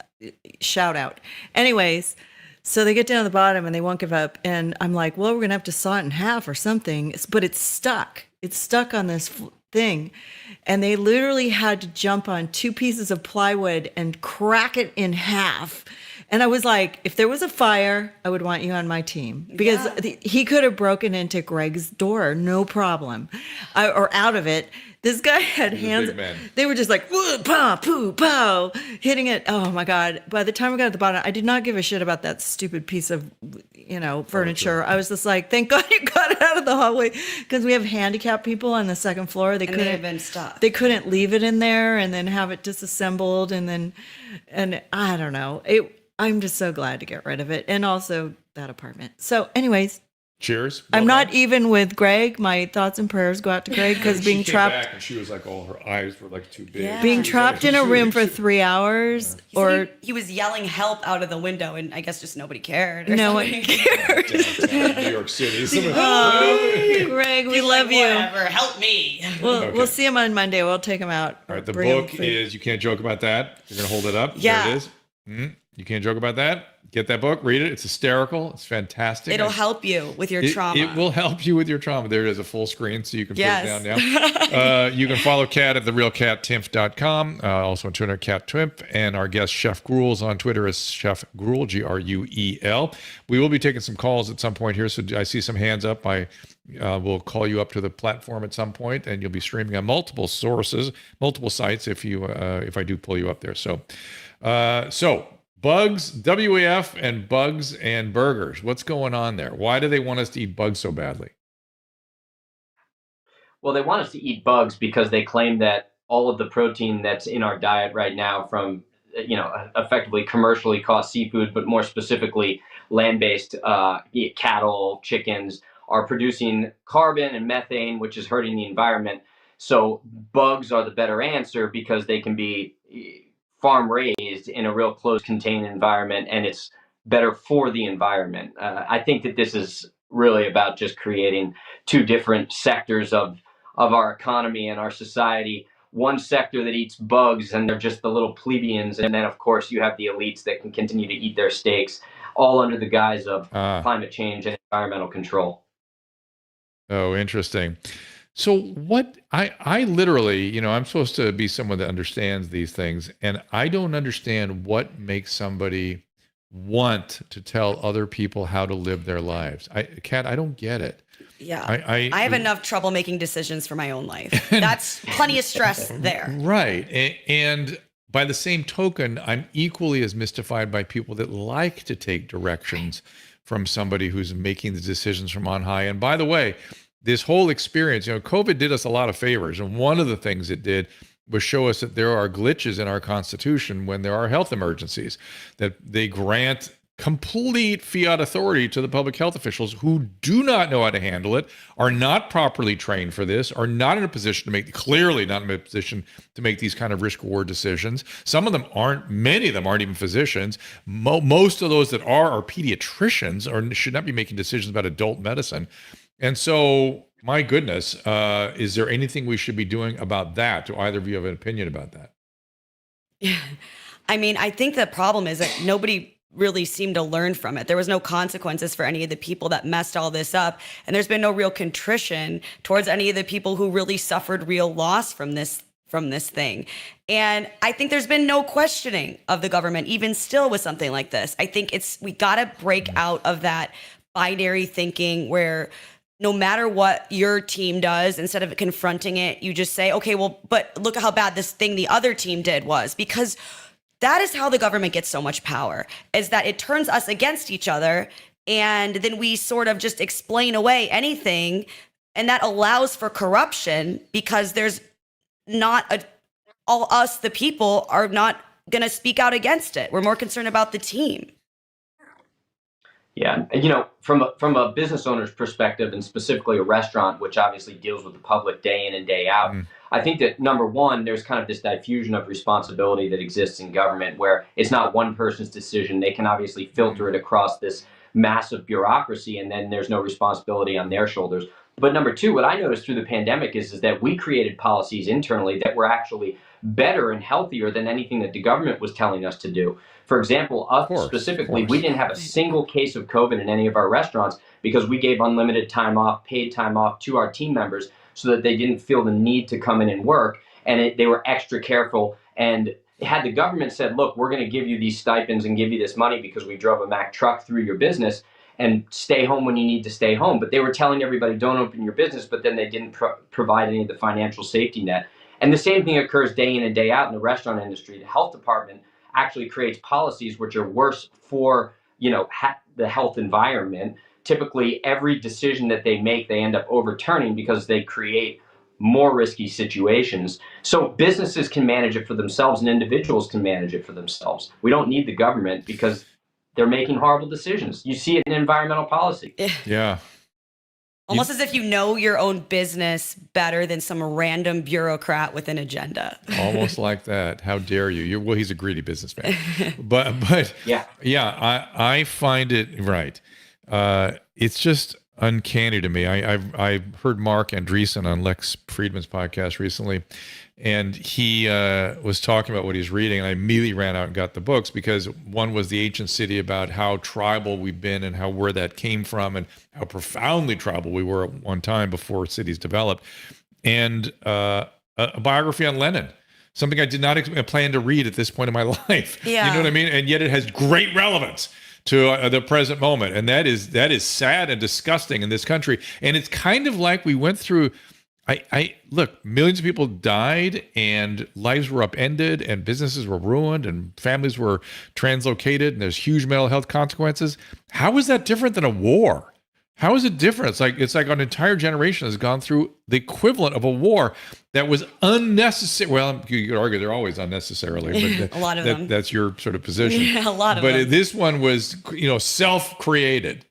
Shout out. Anyways, so they get down to the bottom and they won't give up. And I'm like, well, we're going to have to saw it in half or something. But it's stuck. It's stuck on this thing. And they literally had to jump on two pieces of plywood and crack it in half. And I was like, if there was a fire, I would want you on my team, because he could have broken into Greg's door, no problem, or out of it. This guy had hands. They were just like, woo, pow, poo, pow, hitting it. Oh my God. By the time we got at the bottom, I did not give a shit about that stupid piece of, furniture. I was just like, thank God you got it out of the hallway, because we have handicapped people on the second floor. They couldn't leave it in there and then have it disassembled. And I don't know. I'm just so glad to get rid of it. And also that apartment. So anyways. Cheers. I'm not even with Greg. My thoughts and prayers go out to Greg, because being she came trapped. Back and she was like, all her eyes were like too big. Yeah. Being trapped in a room for 3 hours, he was yelling help out of the window, and I guess just nobody cared. No one cared. New York City. Greg, we love you. Whatever, help me. We'll see him on Monday. We'll take him out. All right. The book is You Can't Joke About That. You're gonna hold it up. Yeah. There it is. You Can't Joke About That. Get that book, read it. It's hysterical. It's fantastic. It'll help you with your trauma. It will help you with your trauma. There it is, a full screen, so you can put it down now. You can follow Kat at therealcattimpf.com. Also on Twitter, Kat Timpf. And our guest, Chef Gruel, on Twitter is Chef Gruel, Gruel. We will be taking some calls at some point here, so I see some hands up. We'll call you up to the platform at some point, and you'll be streaming on multiple sources, multiple sites if I do pull you up there. So bugs, WAF, and bugs and burgers. What's going on there? Why do they want us to eat bugs so badly? Well, they want us to eat bugs because they claim that all of the protein that's in our diet right now from, effectively commercially caught seafood, but more specifically land-based cattle, chickens, are producing carbon and methane, which is hurting the environment. So bugs are the better answer because they can be farm raised in a real closed contained environment, and it's better for the environment. I think that this is really about just creating two different sectors of our economy and our society. One sector that eats bugs, and they're just the little plebeians, and then of course you have the elites that can continue to eat their steaks, all under the guise of climate change and environmental control. Oh, interesting. So what I literally, I'm supposed to be someone that understands these things, and I don't understand what makes somebody want to tell other people how to live their lives. Kat, I don't get it. Yeah. I have enough trouble making decisions for my own life. That's plenty of stress there. Right. And by the same token, I'm equally as mystified by people that like to take directions from somebody who's making the decisions from on high. And by the way, this whole experience, COVID did us a lot of favors. And one of the things it did was show us that there are glitches in our Constitution when there are health emergencies, that they grant complete fiat authority to the public health officials who do not know how to handle it, are not properly trained for this, are not in a position to clearly not in a position to make these kind of risk-reward decisions. Some of them aren't, many of them aren't even physicians. Most of those that are pediatricians or should not be making decisions about adult medicine. And so, my goodness, is there anything we should be doing about that? Do either of you have an opinion about that? Yeah. I mean, I think the problem is that nobody really seem to learn from it. There was no consequences for any of the people that messed all this up. And there's been no real contrition towards any of the people who really suffered real loss from this thing. And I think there's been no questioning of the government, even still with something like this. I think we got to break out of that binary thinking where no matter what your team does, instead of confronting it, you just say, okay, well, but look at how bad this thing the other team did was. Because that is how the government gets so much power, is that it turns us against each other, and then we sort of just explain away anything, and that allows for corruption because there's not all us, the people, are not going to speak out against it. We're more concerned about the team. Yeah, and from a business owner's perspective, and specifically a restaurant, which obviously deals with the public day in and day out, I think that number one, there's kind of this diffusion of responsibility that exists in government where it's not one person's decision. They can obviously filter it across this massive bureaucracy, and then there's no responsibility on their shoulders. But number two, what I noticed through the pandemic is that we created policies internally that were actually better and healthier than anything that the government was telling us to do. For example, us specifically, we didn't have a single case of COVID in any of our restaurants because we gave unlimited time off, paid time off to our team members so that they didn't feel the need to come in and work. And they were extra careful. And had the government said, look, we're going to give you these stipends and give you this money because we drove a Mack truck through your business, and stay home when you need to stay home. But they were telling everybody, don't open your business, but then they didn't provide any of the financial safety net. And the same thing occurs day in and day out in the restaurant industry. The health department actually creates policies which are worse for, the health environment. Typically, every decision that they make, they end up overturning because they create more risky situations. So businesses can manage it for themselves and individuals can manage it for themselves. We don't need the government because they're making horrible decisions. You see it in environmental policy. Yeah. Almost as if you know your own business better than some random bureaucrat with an agenda. Almost like that. How dare you? Well, he's a greedy businessman. but yeah, I find it right. It's just uncanny to me. I heard Mark Andreessen on Lex Friedman's podcast recently, and he was talking about what he's reading, and I immediately ran out and got the books because one was The Ancient City, about how tribal we've been and where that came from and how profoundly tribal we were at one time before cities developed, and a biography on Lenin, something I did not plan to read at this point in my life. Yeah. You know what I mean? And yet it has great relevance to the present moment. And that is sad and disgusting in this country. And it's kind of like we went through, I look, millions of people died and lives were upended and businesses were ruined and families were translocated and there's huge mental health consequences. How is that different than a war? How is it different? It's like an entire generation has gone through the equivalent of a war that was unnecessary. Well, you could argue they're always unnecessarily, but a lot of them. That's your sort of position. Yeah, a lot of them. But this one was, self-created.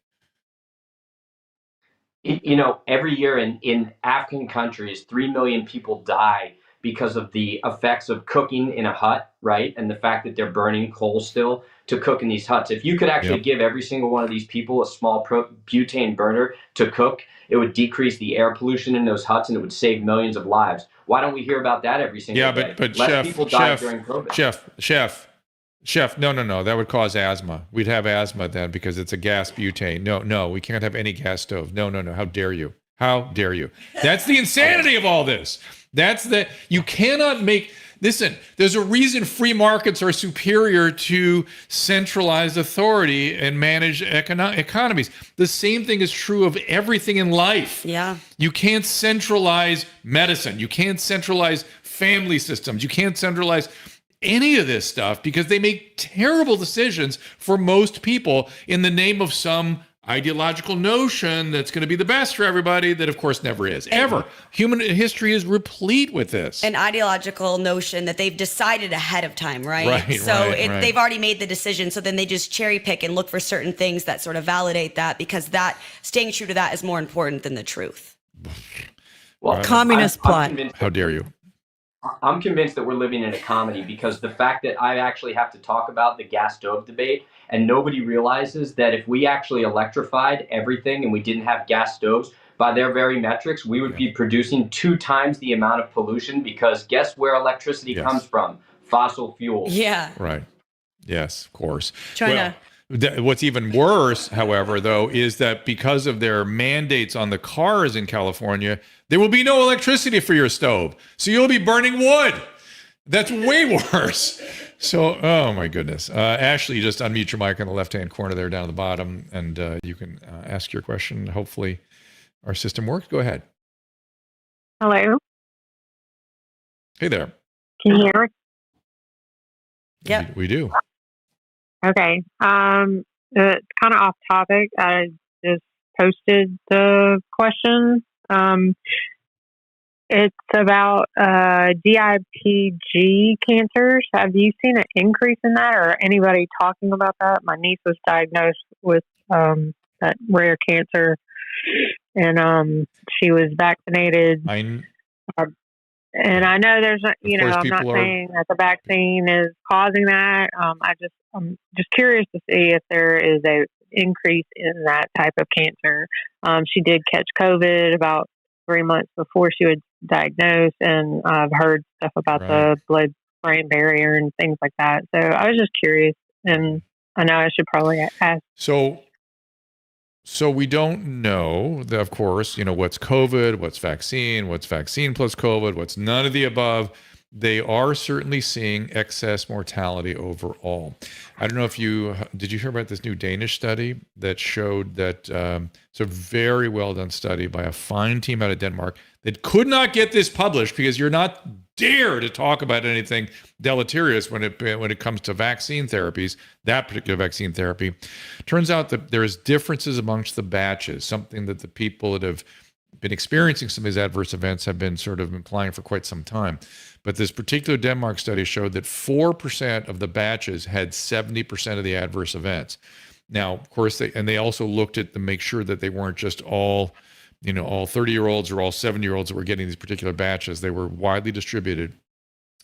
Every year in African countries, 3 million people die because of the effects of cooking in a hut, right? And the fact that they're burning coal still to cook in these huts. If you could actually give every single one of these people a small butane burner to cook, it would decrease the air pollution in those huts and it would save millions of lives. Why don't we hear about that every single day? But Less people died during COVID. Chef, no, that would cause asthma. We'd have asthma then because it's a gas butane. No, we can't have any gas stove. No, how dare you? How dare you? That's the insanity of all this. You cannot listen, there's a reason free markets are superior to centralized authority and managed economies. The same thing is true of everything in life. Yeah. You can't centralize medicine. You can't centralize family systems. You can't centralize any of this stuff because they make terrible decisions for most people in the name of some ideological notion that's going to be the best for everybody that of course never is. Ever. Human history is replete with this. An ideological notion that they've decided ahead of time, right? They've already made the decision, so then they just cherry pick and look for certain things that sort of validate that because that staying true to that is more important than the truth. Well, communist plot. How dare you? I'm convinced that we're living in a comedy because the fact that I actually have to talk about the gas stove debate and nobody realizes that if we actually electrified everything and we didn't have gas stoves, by their very metrics, we would be producing 2 times the amount of pollution because guess where electricity comes from? Fossil fuels. Yeah. Right. Yes, of course. China. What's even worse, however, though, is that because of their mandates on the cars in California, there will be no electricity for your stove. So you'll be burning wood. That's way worse. So, oh my goodness. Ashley, you just unmute your mic on the left-hand corner there down at the bottom, and you can ask your question. Hopefully our system works. Go ahead. Hello. Hey there. Can you hear me? Yep. We do. Okay. It's kind of off topic. I just posted the question. It's about DIPG cancers. Have you seen an increase in that, or anybody talking about that? My niece was diagnosed with that rare cancer, and she was vaccinated. And I know there's, I'm not saying that the vaccine is causing that. I'm just curious to see if there is a increase in that type of cancer. She did catch COVID about 3 months before she was diagnosed, and I've heard stuff about the blood-brain barrier and things like that. So I was just curious, and I know I should probably ask. So we don't know, of course, what's COVID, what's vaccine plus COVID, what's none of the above. They are certainly seeing excess mortality overall. I don't know if did you hear about this new Danish study that showed that, it's a very well done study by a fine team out of Denmark that could not get this published because you're not dare to talk about anything deleterious when it comes to vaccine therapies, that particular vaccine therapy. Turns out that there's differences amongst the batches, something that the people that have been experiencing some of these adverse events have been sort of implying for quite some time. But this particular Denmark study showed that 4% of the batches had 70% of the adverse events. Now, of course, they also looked at to make sure that they weren't just all 30-year-olds or all 70-year-olds that were getting these particular batches. They were widely distributed.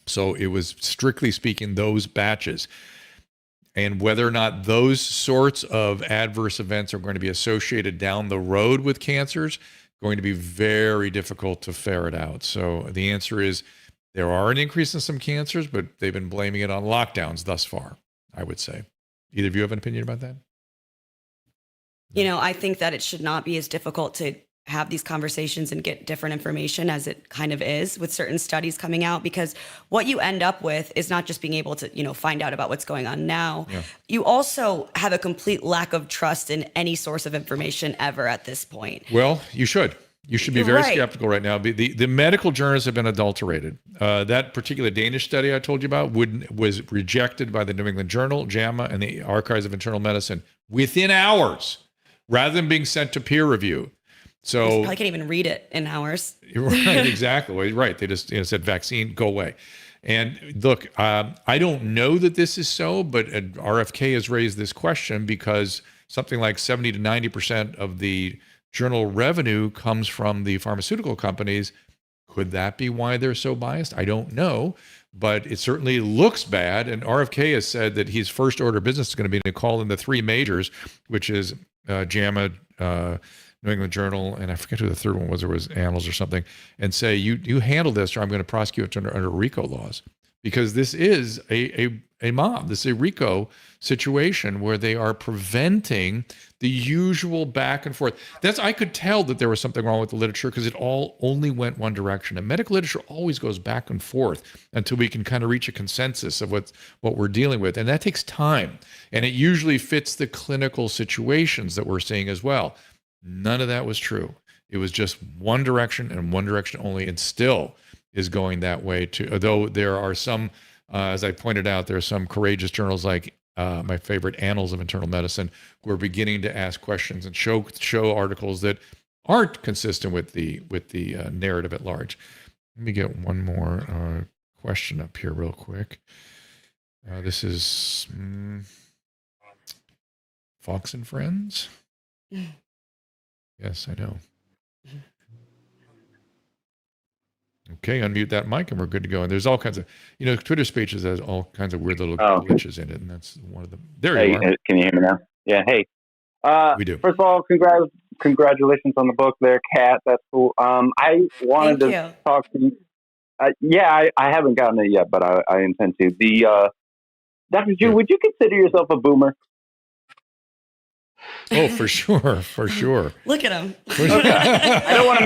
So it was, strictly speaking, those batches. And whether or not those sorts of adverse events are going to be associated down the road with cancers, going to be very difficult to ferret out. So the answer is there are an increase in some cancers, but they've been blaming it on lockdowns thus far, I would say. Either of you have an opinion about that? I think that it should not be as difficult to have these conversations and get different information as it kind of is with certain studies coming out, because what you end up with is not just being able to, find out about what's going on now. Yeah. You also have a complete lack of trust in any source of information ever at this point. Well, you should. You should be very skeptical right now. The medical journals have been adulterated. That particular Danish study I told you about was rejected by the New England Journal, JAMA, and the Archives of Internal Medicine within hours, rather than being sent to peer review. So you probably can't even read it in hours. Right, exactly. Right. They just said vaccine, go away. And look, I don't know that this is so, but RFK has raised this question because something like 70 to 90% of the journal revenue comes from the pharmaceutical companies. Could that be why they're so biased? I don't know, but it certainly looks bad. And RFK has said that his first order of business is going to be to call in the three majors, which is JAMA, New England Journal, and I forget who the third one was, or was Annals or something, and say, you handle this or I'm going to prosecute under RICO laws. Because this is a mob. This is a RICO situation where they are preventing the usual back and forth. I could tell that there was something wrong with the literature because it all only went one direction. And medical literature always goes back and forth until we can kind of reach a consensus of what we're dealing with. And that takes time. And it usually fits the clinical situations that we're seeing as well. None of that was true. It was just one direction and one direction only, and still is going that way too. Although there are some, as I pointed out, there are some courageous journals like my favorite, Annals of Internal Medicine, who are beginning to ask questions and show articles that aren't consistent with the narrative at large. Let me get one more question up here real quick. This is Fox and Friends. Yes, I know. Okay, unmute that mic and we're good to go. And there's all kinds of, Twitter Spaces has all kinds of weird little glitches in it, and that's one of them. There you are. Can you hear me now? Yeah, hey. We do. First of all, congratulations on the book there, Kat. That's cool. I wanted to talk to you. I haven't gotten it yet, but I intend to. Dr. Drew, would you consider yourself a boomer? Oh, for sure, for sure. Look at him. I don't want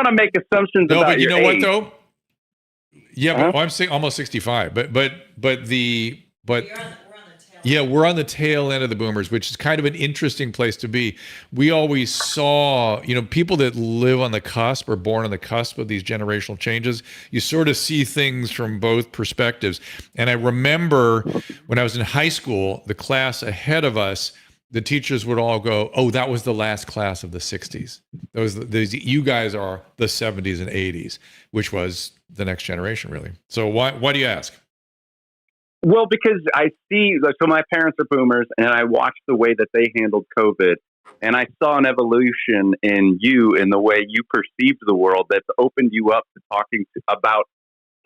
to make assumptions No, about but you your know what age. though? Yeah, but I'm saying almost 65. Yeah, we're on the tail end of the boomers, which is kind of an interesting place to be. We always saw, people that live on the cusp or born on the cusp of these generational changes. You sort of see things from both perspectives. And I remember when I was in high school, the class ahead of us, the teachers would all go, "Oh, that was the last class of the 60s. You guys are the 70s and 80s," which was the next generation, really. So why do you ask? Well, because I see, so my parents are boomers, and I watched the way that they handled COVID, and I saw an evolution in you, in the way you perceived the world, that's opened you up to talking about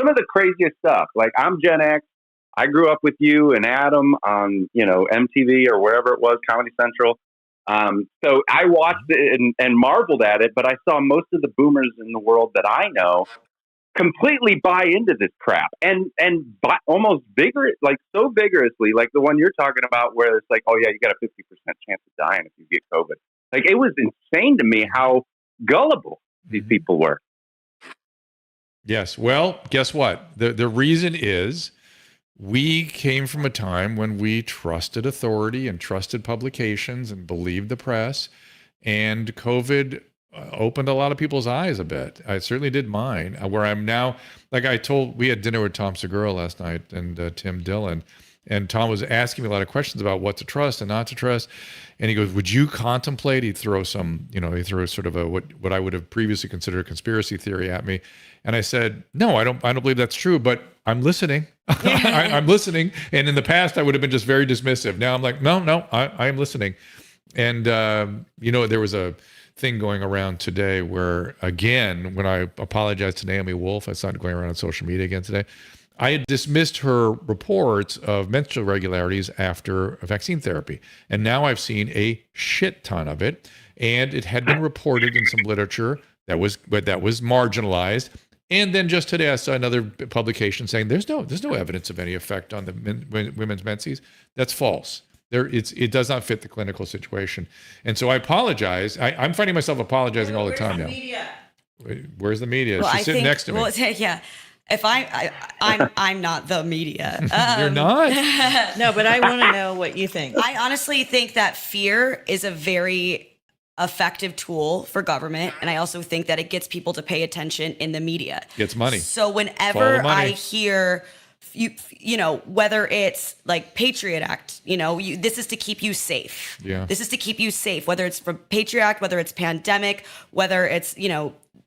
some of the craziest stuff. Like, I'm Gen X. I grew up with you and Adam on, MTV or wherever it was, Comedy Central. So I watched it and marveled at it, but I saw most of the boomers in the world that I know completely buy into this crap and almost so vigorously, like the one you're talking about, where it's like, oh yeah, you got a 50% chance of dying if you get COVID. Like, it was insane to me how gullible these people were. Yes. Well, guess what? The reason is we came from a time when we trusted authority and trusted publications and believed the press, and COVID opened a lot of people's eyes a bit. I certainly did mine, where I'm now, like we had dinner with Tom Segura last night and Tim Dillon, and Tom was asking me a lot of questions about what to trust and not to trust. And he goes, would you contemplate, he throw sort of what I would have previously considered a conspiracy theory at me. And I said, no, I don't believe that's true, but I'm listening. I'm listening. And in the past, I would have been just very dismissive. Now I'm like, no, I am listening. And, there was a thing going around today where, again, when I apologized to Naomi Wolf, I saw it going around on social media again today, I had dismissed her reports of menstrual irregularities after vaccine therapy. And now I've seen a shit ton of it. And it had been reported in some literature that was marginalized. And then just today, I saw another publication saying there's no evidence of any effect on the women's menses. That's false. It does not fit the clinical situation. And so I apologize. I'm finding myself apologizing all the time now. Media? Where's the media? Well, She's sitting next to me. Well, yeah. If I'm not the media. You're not? No, but I want to know what you think. I honestly think that fear is a very effective tool for government, and I also think that it gets people to pay attention in the media. Gets money. So whenever I hear, whether it's like Patriot Act, this is to keep you safe. Yeah. This is to keep you safe, whether it's from Patriot Act, whether it's pandemic, whether it's,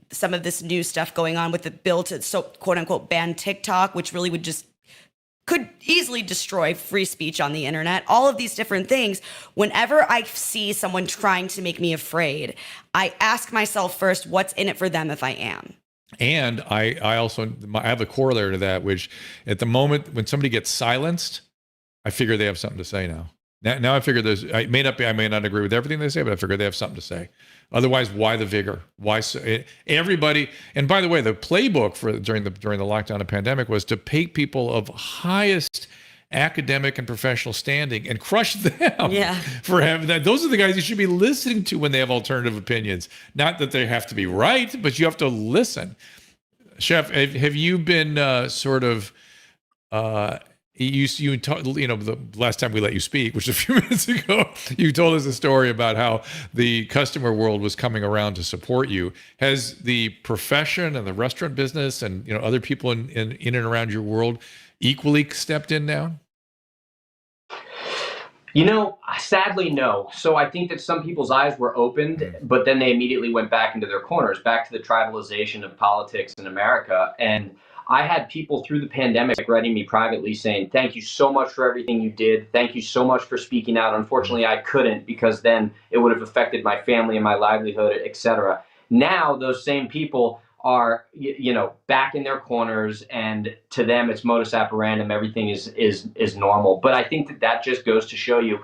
some of this new stuff going on with the bill to quote unquote ban TikTok, which really could easily destroy free speech on the internet. All of these different things. Whenever I see someone trying to make me afraid, I ask myself first, what's in it for them if I am? And I have a corollary to that, which at the moment when somebody gets silenced, I figure they have something to say now. Now I figure I may not agree with everything they say, but I figure they have something to say. Otherwise, why the vigor? Why everybody? And by the way, the playbook during the lockdown and pandemic was to pick people of highest academic and professional standing and crush them. Yeah. For having that. Those are the guys you should be listening to when they have alternative opinions. Not that they have to be right, but you have to listen. Chef, have you been sort of? You talked, the last time we let you speak, which was a few minutes ago, you told us a story about how the customer world was coming around to support you. Has the profession and the restaurant business and other people in and around your world equally stepped in now? Sadly, no. So I think that some people's eyes were opened, but then they immediately went back into their corners, back to the tribalization of politics in America. And I had people through the pandemic writing me privately saying, thank you so much for everything you did. Thank you so much for speaking out. Unfortunately, I couldn't, because then it would have affected my family and my livelihood, etc. Now, those same people are, back in their corners, and to them, it's modus operandi. Everything is normal. But I think that just goes to show you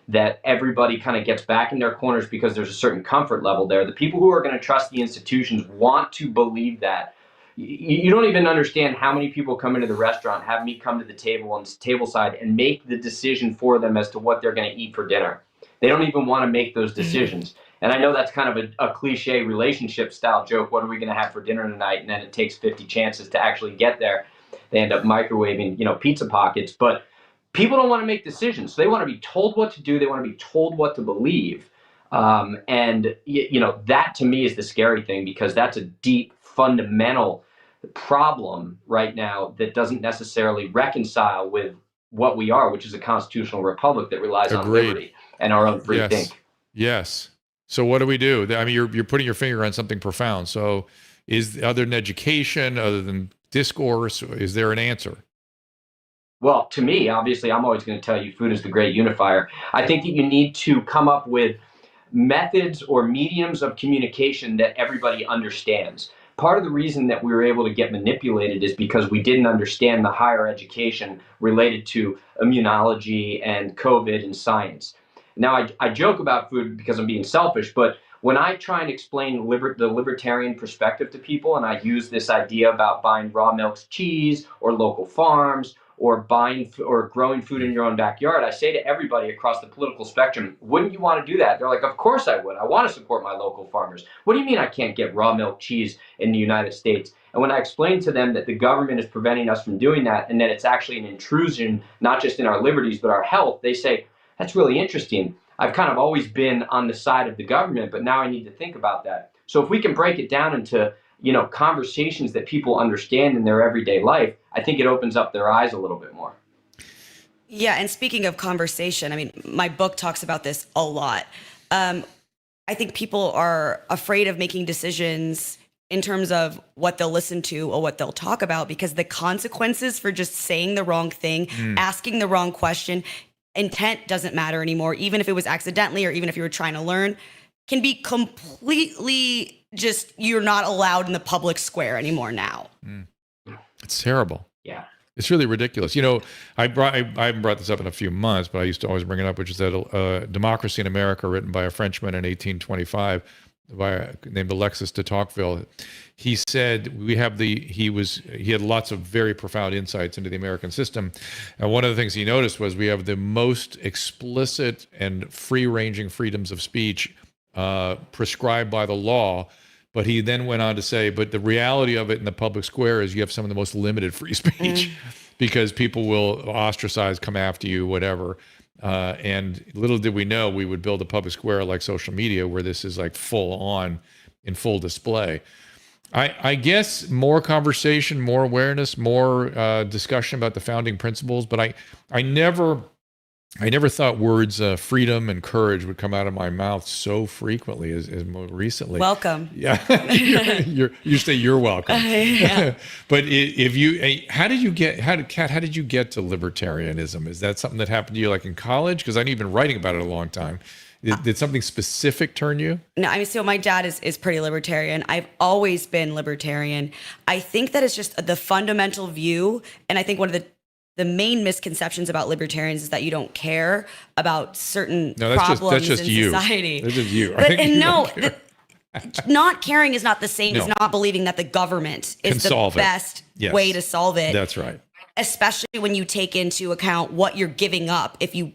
that everybody kind of gets back in their corners because there's a certain comfort level there. The people who are going to trust the institutions want to believe that. You don't even understand how many people come into the restaurant, have me come to the table on table side and make the decision for them as to what they're going to eat for dinner. They don't even want to make those decisions. And I know that's kind of a cliche relationship style joke. What are we going to have for dinner tonight? And then it takes 50 chances to actually get there. They end up microwaving, pizza pockets. But people don't want to make decisions. So they want to be told what to do. They want to be told what to believe. And that to me is the scary thing, because that's a deep, fundamental problem right now that doesn't necessarily reconcile with what we are, which is a constitutional republic that relies on liberty and our own free think. Yes. So what do we do? I mean, you're putting your finger on something profound. So other than education, other than discourse, is there an answer? Well, to me, obviously, I'm always going to tell you food is the great unifier. I think that you need to come up with methods or mediums of communication that everybody understands. Part of the reason that we were able to get manipulated is because we didn't understand the higher education related to immunology and COVID and science. Now, I joke about food because I'm being selfish, but when I try and explain the libertarian perspective to people, and I use this idea about buying raw milk cheese or local farms or buying or growing food in your own backyard, I say to everybody across the political spectrum, wouldn't you want to do that? They're like, of course I would. I want to support my local farmers. What do you mean I can't get raw milk cheese in the United States? And when I explain to them that the government is preventing us from doing that, and that it's actually an intrusion, not just in our liberties, but our health, they say, that's really interesting. I've kind of always been on the side of the government, but now I need to think about that. So if we can break it down into, conversations that people understand in their everyday life, I think it opens up their eyes a little bit more. Yeah, and speaking of conversation, I mean, my book talks about this a lot. I think people are afraid of making decisions in terms of what they'll listen to or what they'll talk about, because the consequences for just saying the wrong thing, asking the wrong question, intent doesn't matter anymore, even if it was accidentally or even if you were trying to learn, can be completely just, you're not allowed in the public square anymore now. It's terrible. Yeah. It's really ridiculous. I haven't brought this up in a few months, but I used to always bring it up, which is that Democracy in America, written by a Frenchman in 1825, named Alexis de Tocqueville. He said he had lots of very profound insights into the American system. And one of the things he noticed was we have the most explicit and free-ranging freedoms of speech prescribed by the law. But he then went on to say, but the reality of it in the public square is you have some of the most limited free speech because people will ostracize, come after you, whatever. And little did we know we would build a public square like social media where this is like full on in full display. I guess more conversation, more awareness, more discussion about the founding principles. But I never thought words freedom and courage would come out of my mouth so frequently as more recently. Welcome. Yeah, you say you're welcome. Yeah. But how did you get to libertarianism? Is that something that happened to you like in college? Because I've been writing about it a long time. Did something specific turn you? No, I mean, so my dad is pretty libertarian. I've always been libertarian. I think that it's just the fundamental view, and I think one of the main misconceptions about libertarians is that you don't care about certain problems in society. That's just you. But not caring is not the same as not believing that the government is the best way to solve it. That's right. Especially when you take into account what you're giving up if you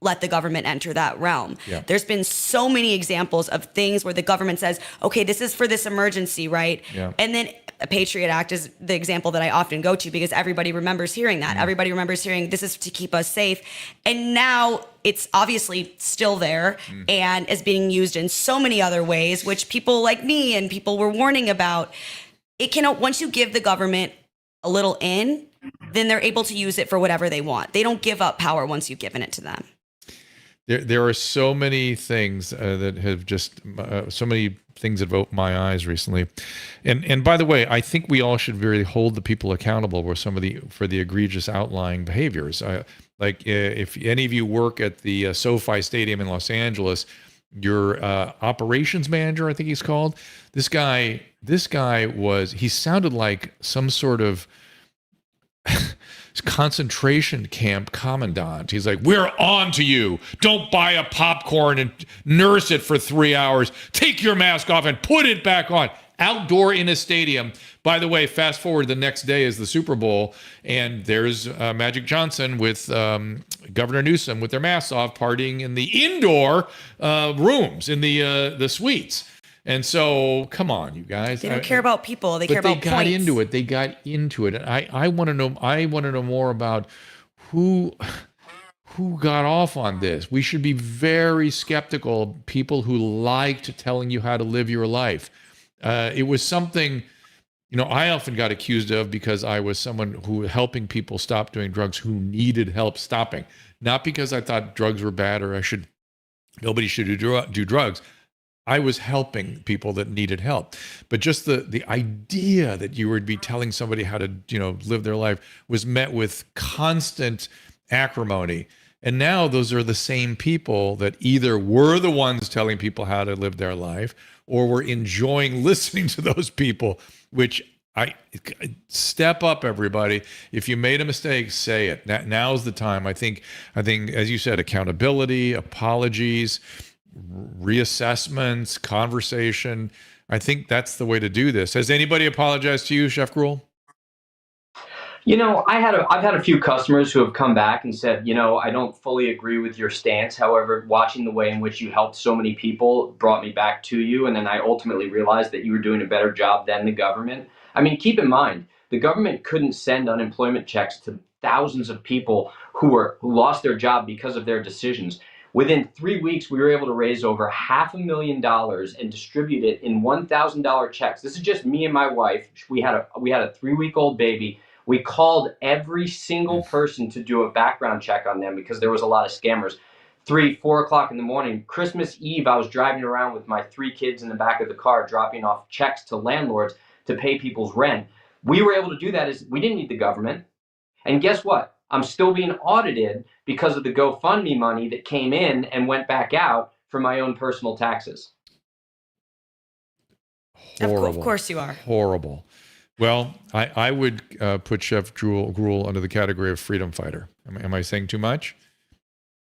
let the government enter that realm. Yeah. There's been so many examples of things where the government says, okay, this is for this emergency, right? Yeah. And then a Patriot Act is the example that I often go to because everybody remembers hearing that. Everybody remembers hearing this is to keep us safe. And now it's obviously still there and is being used in so many other ways, which people like me and people were warning about. It can, once you give the government a little in, then they're able to use it for whatever they want. They don't give up power once you've given it to them. There are so many things that have just so many things that have opened my eyes recently, and by the way, I think we all should really hold the people accountable for the egregious outlying behaviors. Like if any of you work at the SoFi Stadium in Los Angeles, your operations manager, I think he's called, this guy he sounded like some sort of concentration camp commandant. He's like, we're on to you. Don't buy a popcorn and nurse it for 3 hours. Take your mask off and put it back on. Outdoor in a stadium. By the way, fast forward, the next day is the Super Bowl, and there's Magic Johnson with Governor Newsom with their masks off, partying in the indoor rooms, in the suites. And so, come on, you guys. They don't care about people. They care about points. They got into it. They got into it. And I want to know. I want to know more about who got off on this. We should be very skeptical of people who liked telling you how to live your life. It was something, I often got accused of because I was someone who was helping people stop doing drugs who needed help stopping. Not because I thought drugs were bad or nobody should do drugs. I was helping people that needed help. But just the idea that you would be telling somebody how to, live their life was met with constant acrimony. And now those are the same people that either were the ones telling people how to live their life or were enjoying listening to those people, which I step up, everybody. If you made a mistake, say it. Now's the time. I think, as you said, accountability, apologies, reassessments, conversation. I think that's the way to do this. Has anybody apologized to you, Chef Gruel? I've had a few customers who have come back and said, I don't fully agree with your stance. However, watching the way in which you helped so many people brought me back to you. And then I ultimately realized that you were doing a better job than the government. I mean, keep in mind, the government couldn't send unemployment checks to thousands of people who lost their job because of their decisions. Within 3 weeks, we were able to raise over $500,000 and distribute it in $1,000 checks. This is just me and my wife. We had a 3-week-old baby. We called every single person to do a background check on them because there was a lot of scammers. 3, 4 o'clock in the morning, Christmas Eve, I was driving around with my 3 kids in the back of the car, dropping off checks to landlords to pay people's rent. We were able to do that. We didn't need the government. And guess what? I'm still being audited because of the GoFundMe money that came in and went back out for my own personal taxes. Horrible. Of course you are. Horrible. Well, I would put Chef Gruel under the category of freedom fighter. Am I saying too much?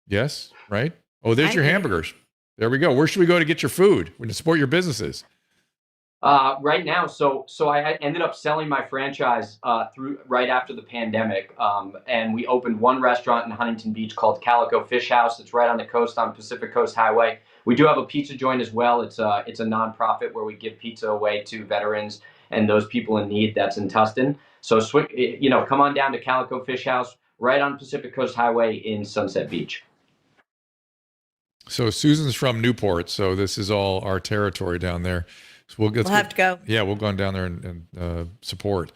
Yes, right? Oh, there's your hamburgers. There we go. Where should we go to get your food? To support your businesses? Right now, so I ended up selling my franchise through right after the pandemic, and we opened one restaurant in Huntington Beach called Calico Fish House. It's right on the coast on Pacific Coast Highway. We do have a pizza joint as well. It's a nonprofit where we give pizza away to veterans and those people in need. That's in Tustin. So come on down to Calico Fish House right on Pacific Coast Highway in Sunset Beach. So Susan's from Newport, so this is all our territory down there. So we'll have to go. Yeah, we'll go on down there and support.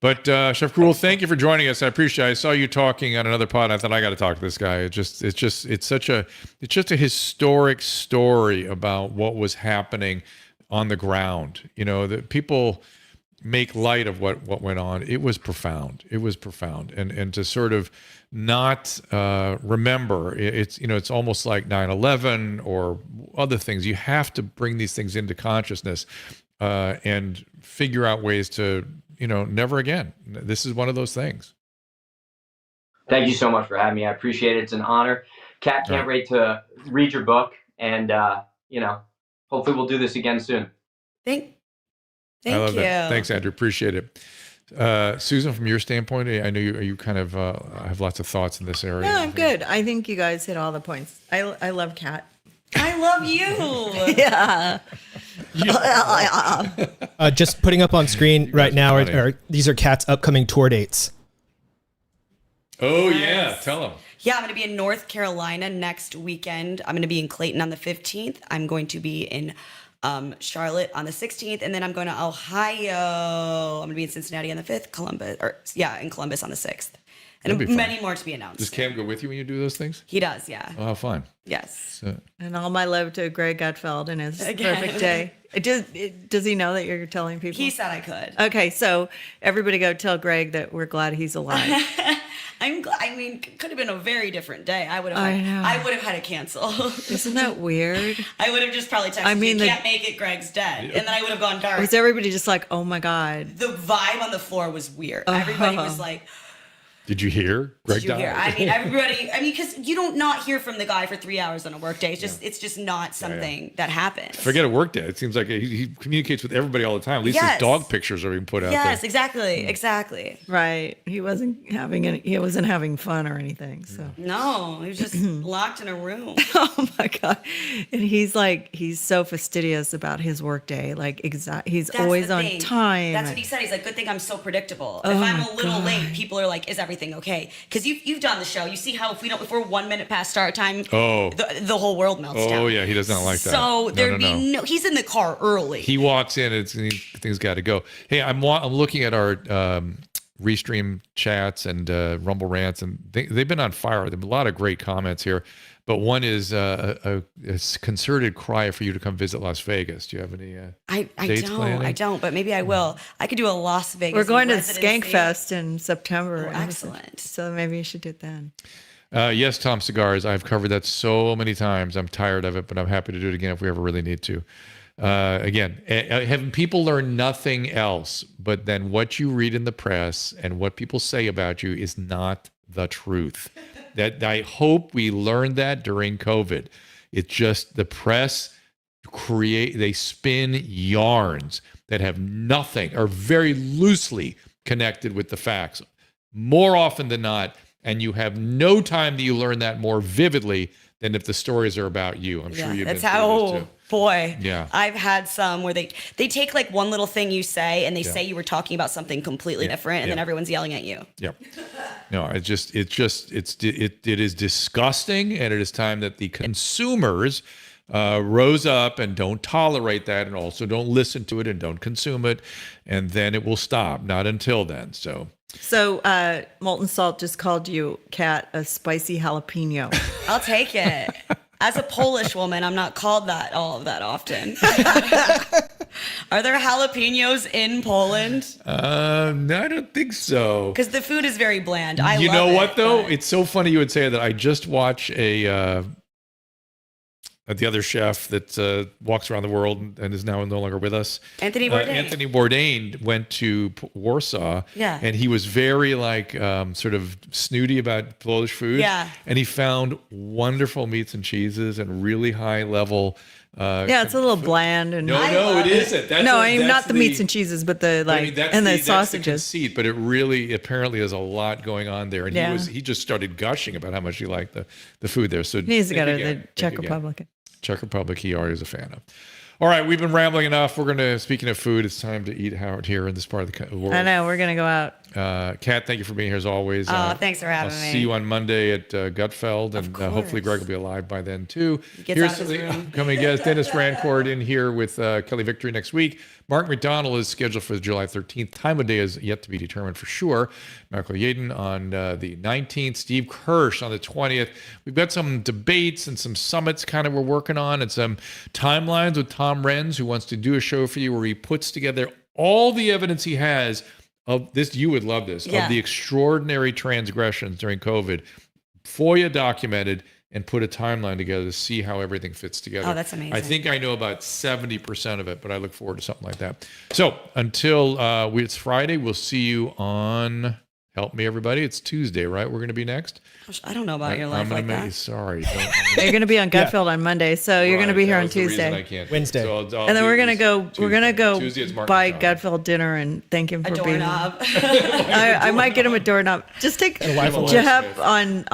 But Chef Gruel, thank you for joining us. I appreciate it. I saw you talking on another pod. I thought I got to talk to this guy. It's just a historic story about what was happening on the ground. That people make light of what went on. It was profound. And to sort of not remember, it's almost like 9/11 or other things. You have to bring these things into consciousness and figure out ways to, never again. This is one of those things. Thank you so much for having me. I appreciate it. It's an honor. Kat, can't wait to read your book, and hopefully we'll do this again soon. Thank I love you. That. Thanks, Andrew. Appreciate it. Susan, from your standpoint, I know you kind of have lots of thoughts in this area. No, I'm good. I think you guys hit all the points. I love Kat. I love you. Yeah. Just putting up on screen right now are these are Kat's upcoming tour dates. Oh, yeah. Tell them. Yeah, I'm going to be in North Carolina next weekend. I'm going to be in Clayton on the 15th. I'm going to be in Charlotte on the 16th, and then I'm going to Ohio. I'm going to be in Cincinnati on the 5th, in Columbus on the 6th. And many more to be announced. Does Cam go with you when you do those things? He does, yeah. Oh, how fun. Yes. And all my love to Greg Gutfeld and his perfect day. Does he know that you're telling people? He said I could. Okay, so everybody go tell Greg that we're glad he's alive. I'm glad. I mean, it could have been a very different day. I would have had to cancel. Isn't that weird? I would have just probably texted you, can't make it, Greg's dead. And then I would have gone dark. Was everybody just like, oh my God? The vibe on the floor was weird. Everybody was like... Did you hear? Greg died. I mean, everybody. I mean, because you don't not hear from the guy for 3 hours on a work day. It's just not something that happens. Forget a work day. It seems like he communicates with everybody all the time. At least his dog pictures are being put out there. Yes, exactly. Right. He wasn't having fun or anything. So No, he was just locked in a room. oh my God. And he's so fastidious about his work day. Like he's That's always the on thing. time. That's what he said. He's like, good thing I'm so predictable. Oh if I'm my a little God. late, people are like, is everything okay? Because you've done the show. You see how if we're 1 minute past start time, the whole world melts down. Oh yeah, he does not like that. So there'd be no. He's in the car early. He walks in and things got to go. Hey, I'm looking at our Restream chats and Rumble rants, and they've been on fire. There have been a lot of great comments here, but one is a concerted cry for you to come visit Las Vegas. Do you have any dates planned? I don't, but maybe I will. I could do a Las Vegas. We're going to residency. Skankfest in September. Oh, excellent. So maybe you should do it then. Yes, Tom Cigars. I've covered that so many times. I'm tired of it, but I'm happy to do it again if we ever really need to. Again, having people learn nothing else, but then what you read in the press and what people say about you is not the truth. That I hope we learned that during COVID. It's just the press they spin yarns that have nothing or very loosely connected with the facts more often than not. And you have no time that you learn that more vividly than if the stories are about you. I'm sure you've been through this too. Boy. Yeah. I've had some where they take like one little thing you say and they say you were talking about something completely different and then everyone's yelling at you. Yep. No, it is disgusting, and it is time that the consumers rose up and don't tolerate that, and also don't listen to it and don't consume it, and then it will stop. Not until then. So Molten Salt just called you, Kat, a spicy jalapeno. I'll take it. As a Polish woman, I'm not called that often. Are there jalapenos in Poland? No, I don't think so. Because the food is very bland. You know what though? It's so funny you would say that. I just watched the other chef that walks around the world and is now no longer with us. Anthony Bourdain. Anthony Bourdain went to Warsaw. Yeah. And he was very sort of snooty about Polish food. Yeah. And he found wonderful meats and cheeses and really high level. It's a little bland. And No, it isn't. That's not the meats and cheeses, but the the sausages. That's the conceit, but it really apparently is a lot going on there. And he just started gushing about how much he liked the food there. So he needs to go to the Czech Republic. Czech Republic, he already is a fan of. All right, we've been rambling enough. We're going to, speaking of food, it's time to eat out here in this part of the world. I know, we're going to go out. Kat, thank you for being here as always. Thanks for having me. I'll see you on Monday at Gutfeld, and hopefully Greg will be alive by then too. Here's some of the upcoming guests. Dennis Rancourt in here with Kelly Victory next week. Mark McDonald is scheduled for July 13th. Time of day is yet to be determined for sure. Michael Yaden on the 19th. Steve Kirsch on the 20th. We've got some debates and some summits kind of we're working on, and some timelines with Tom Renz, who wants to do a show for you where he puts together all the evidence he has of this. You would love this, of the extraordinary transgressions during COVID, FOIA documented, and put a timeline together to see how everything fits together. Oh, that's amazing. I think I know about 70% of it, but I look forward to something like that. So until it's Friday, we'll see you on, help me everybody, it's Tuesday, right? We're going to be next. I don't know about your life like that. Sorry. You're going to be on Gutfeld on Monday, so you're going to be here on Tuesday. Wednesday. So and then we're going to go Tuesday, it's Mark buy McDonald. Gutfeld dinner and thank him for being here. Doorknob. I might get him a doorknob. Just take Jeff on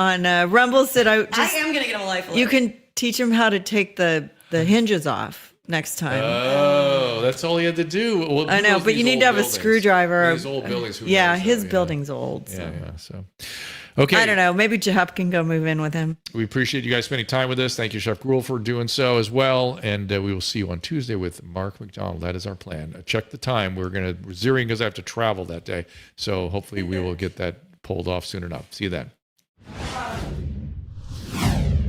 Rumble said I am going to get him a life alert. you can teach him how to take the hinges off next time. Oh, that's all he had to do. Well, I know, but you need to have a screwdriver. His old buildings. His building's old. So. Yeah. So, okay. I don't know. Maybe Jehap can go move in with him. We appreciate you guys spending time with us. Thank you, Chef Gruel, for doing so as well. And we will see you on Tuesday with Mark McDonald. That is our plan. Check the time. We're zeroing because I have to travel that day. So hopefully we will get that pulled off soon enough. See you then.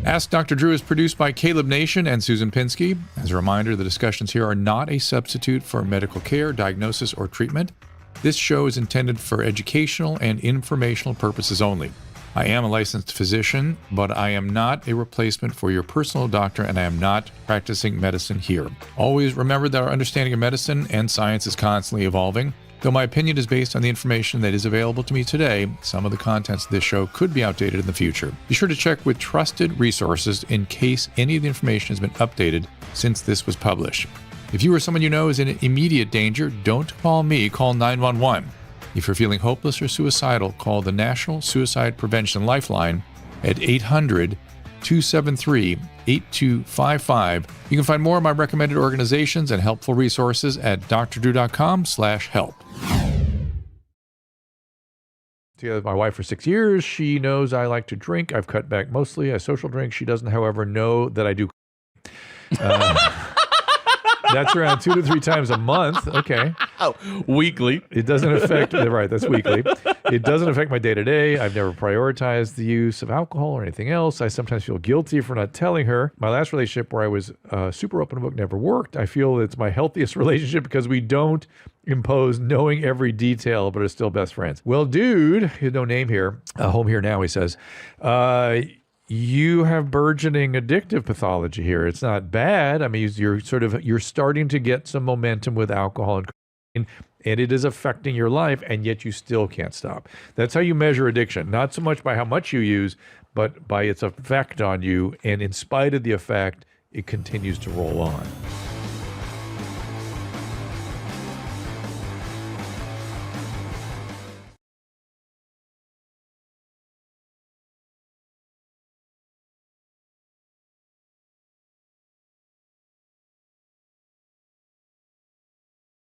Ask Dr. Drew is produced by Caleb Nation and Susan Pinsky. As a reminder, the discussions here are not a substitute for medical care, diagnosis, or treatment. This show is intended for educational and informational purposes only. I am a licensed physician, but I am not a replacement for your personal doctor, and I am not practicing medicine here. Always remember that our understanding of medicine and science is constantly evolving. Though my opinion is based on the information that is available to me today, some of the contents of this show could be outdated in the future. Be sure to check with trusted resources in case any of the information has been updated since this was published. If you or someone you know is in immediate danger, don't call me, call 911. If you're feeling hopeless or suicidal, call the National Suicide Prevention Lifeline at 800-273-8255. You can find more of my recommended organizations and helpful resources at drdrew.com/help. Together with my wife for 6 years. She knows I like to drink. I've cut back mostly. I social drink. She doesn't, however, know that I do. That's around 2 to 3 times a month. Okay. Oh, weekly. It doesn't affect, right, that's weekly. It doesn't affect my day-to-day. I've never prioritized the use of alcohol or anything else. I sometimes feel guilty for not telling her. My last relationship where I was super open book never worked. I feel it's my healthiest relationship because we don't impose knowing every detail, but are still best friends. Well, dude, no name here, home here now, he says, you have burgeoning addictive pathology here. It's not bad. I mean, you're starting to get some momentum with alcohol and cocaine, and it is affecting your life, and yet you still can't stop. That's how you measure addiction, not so much by how much you use, but by its effect on you. And in spite of the effect, it continues to roll on.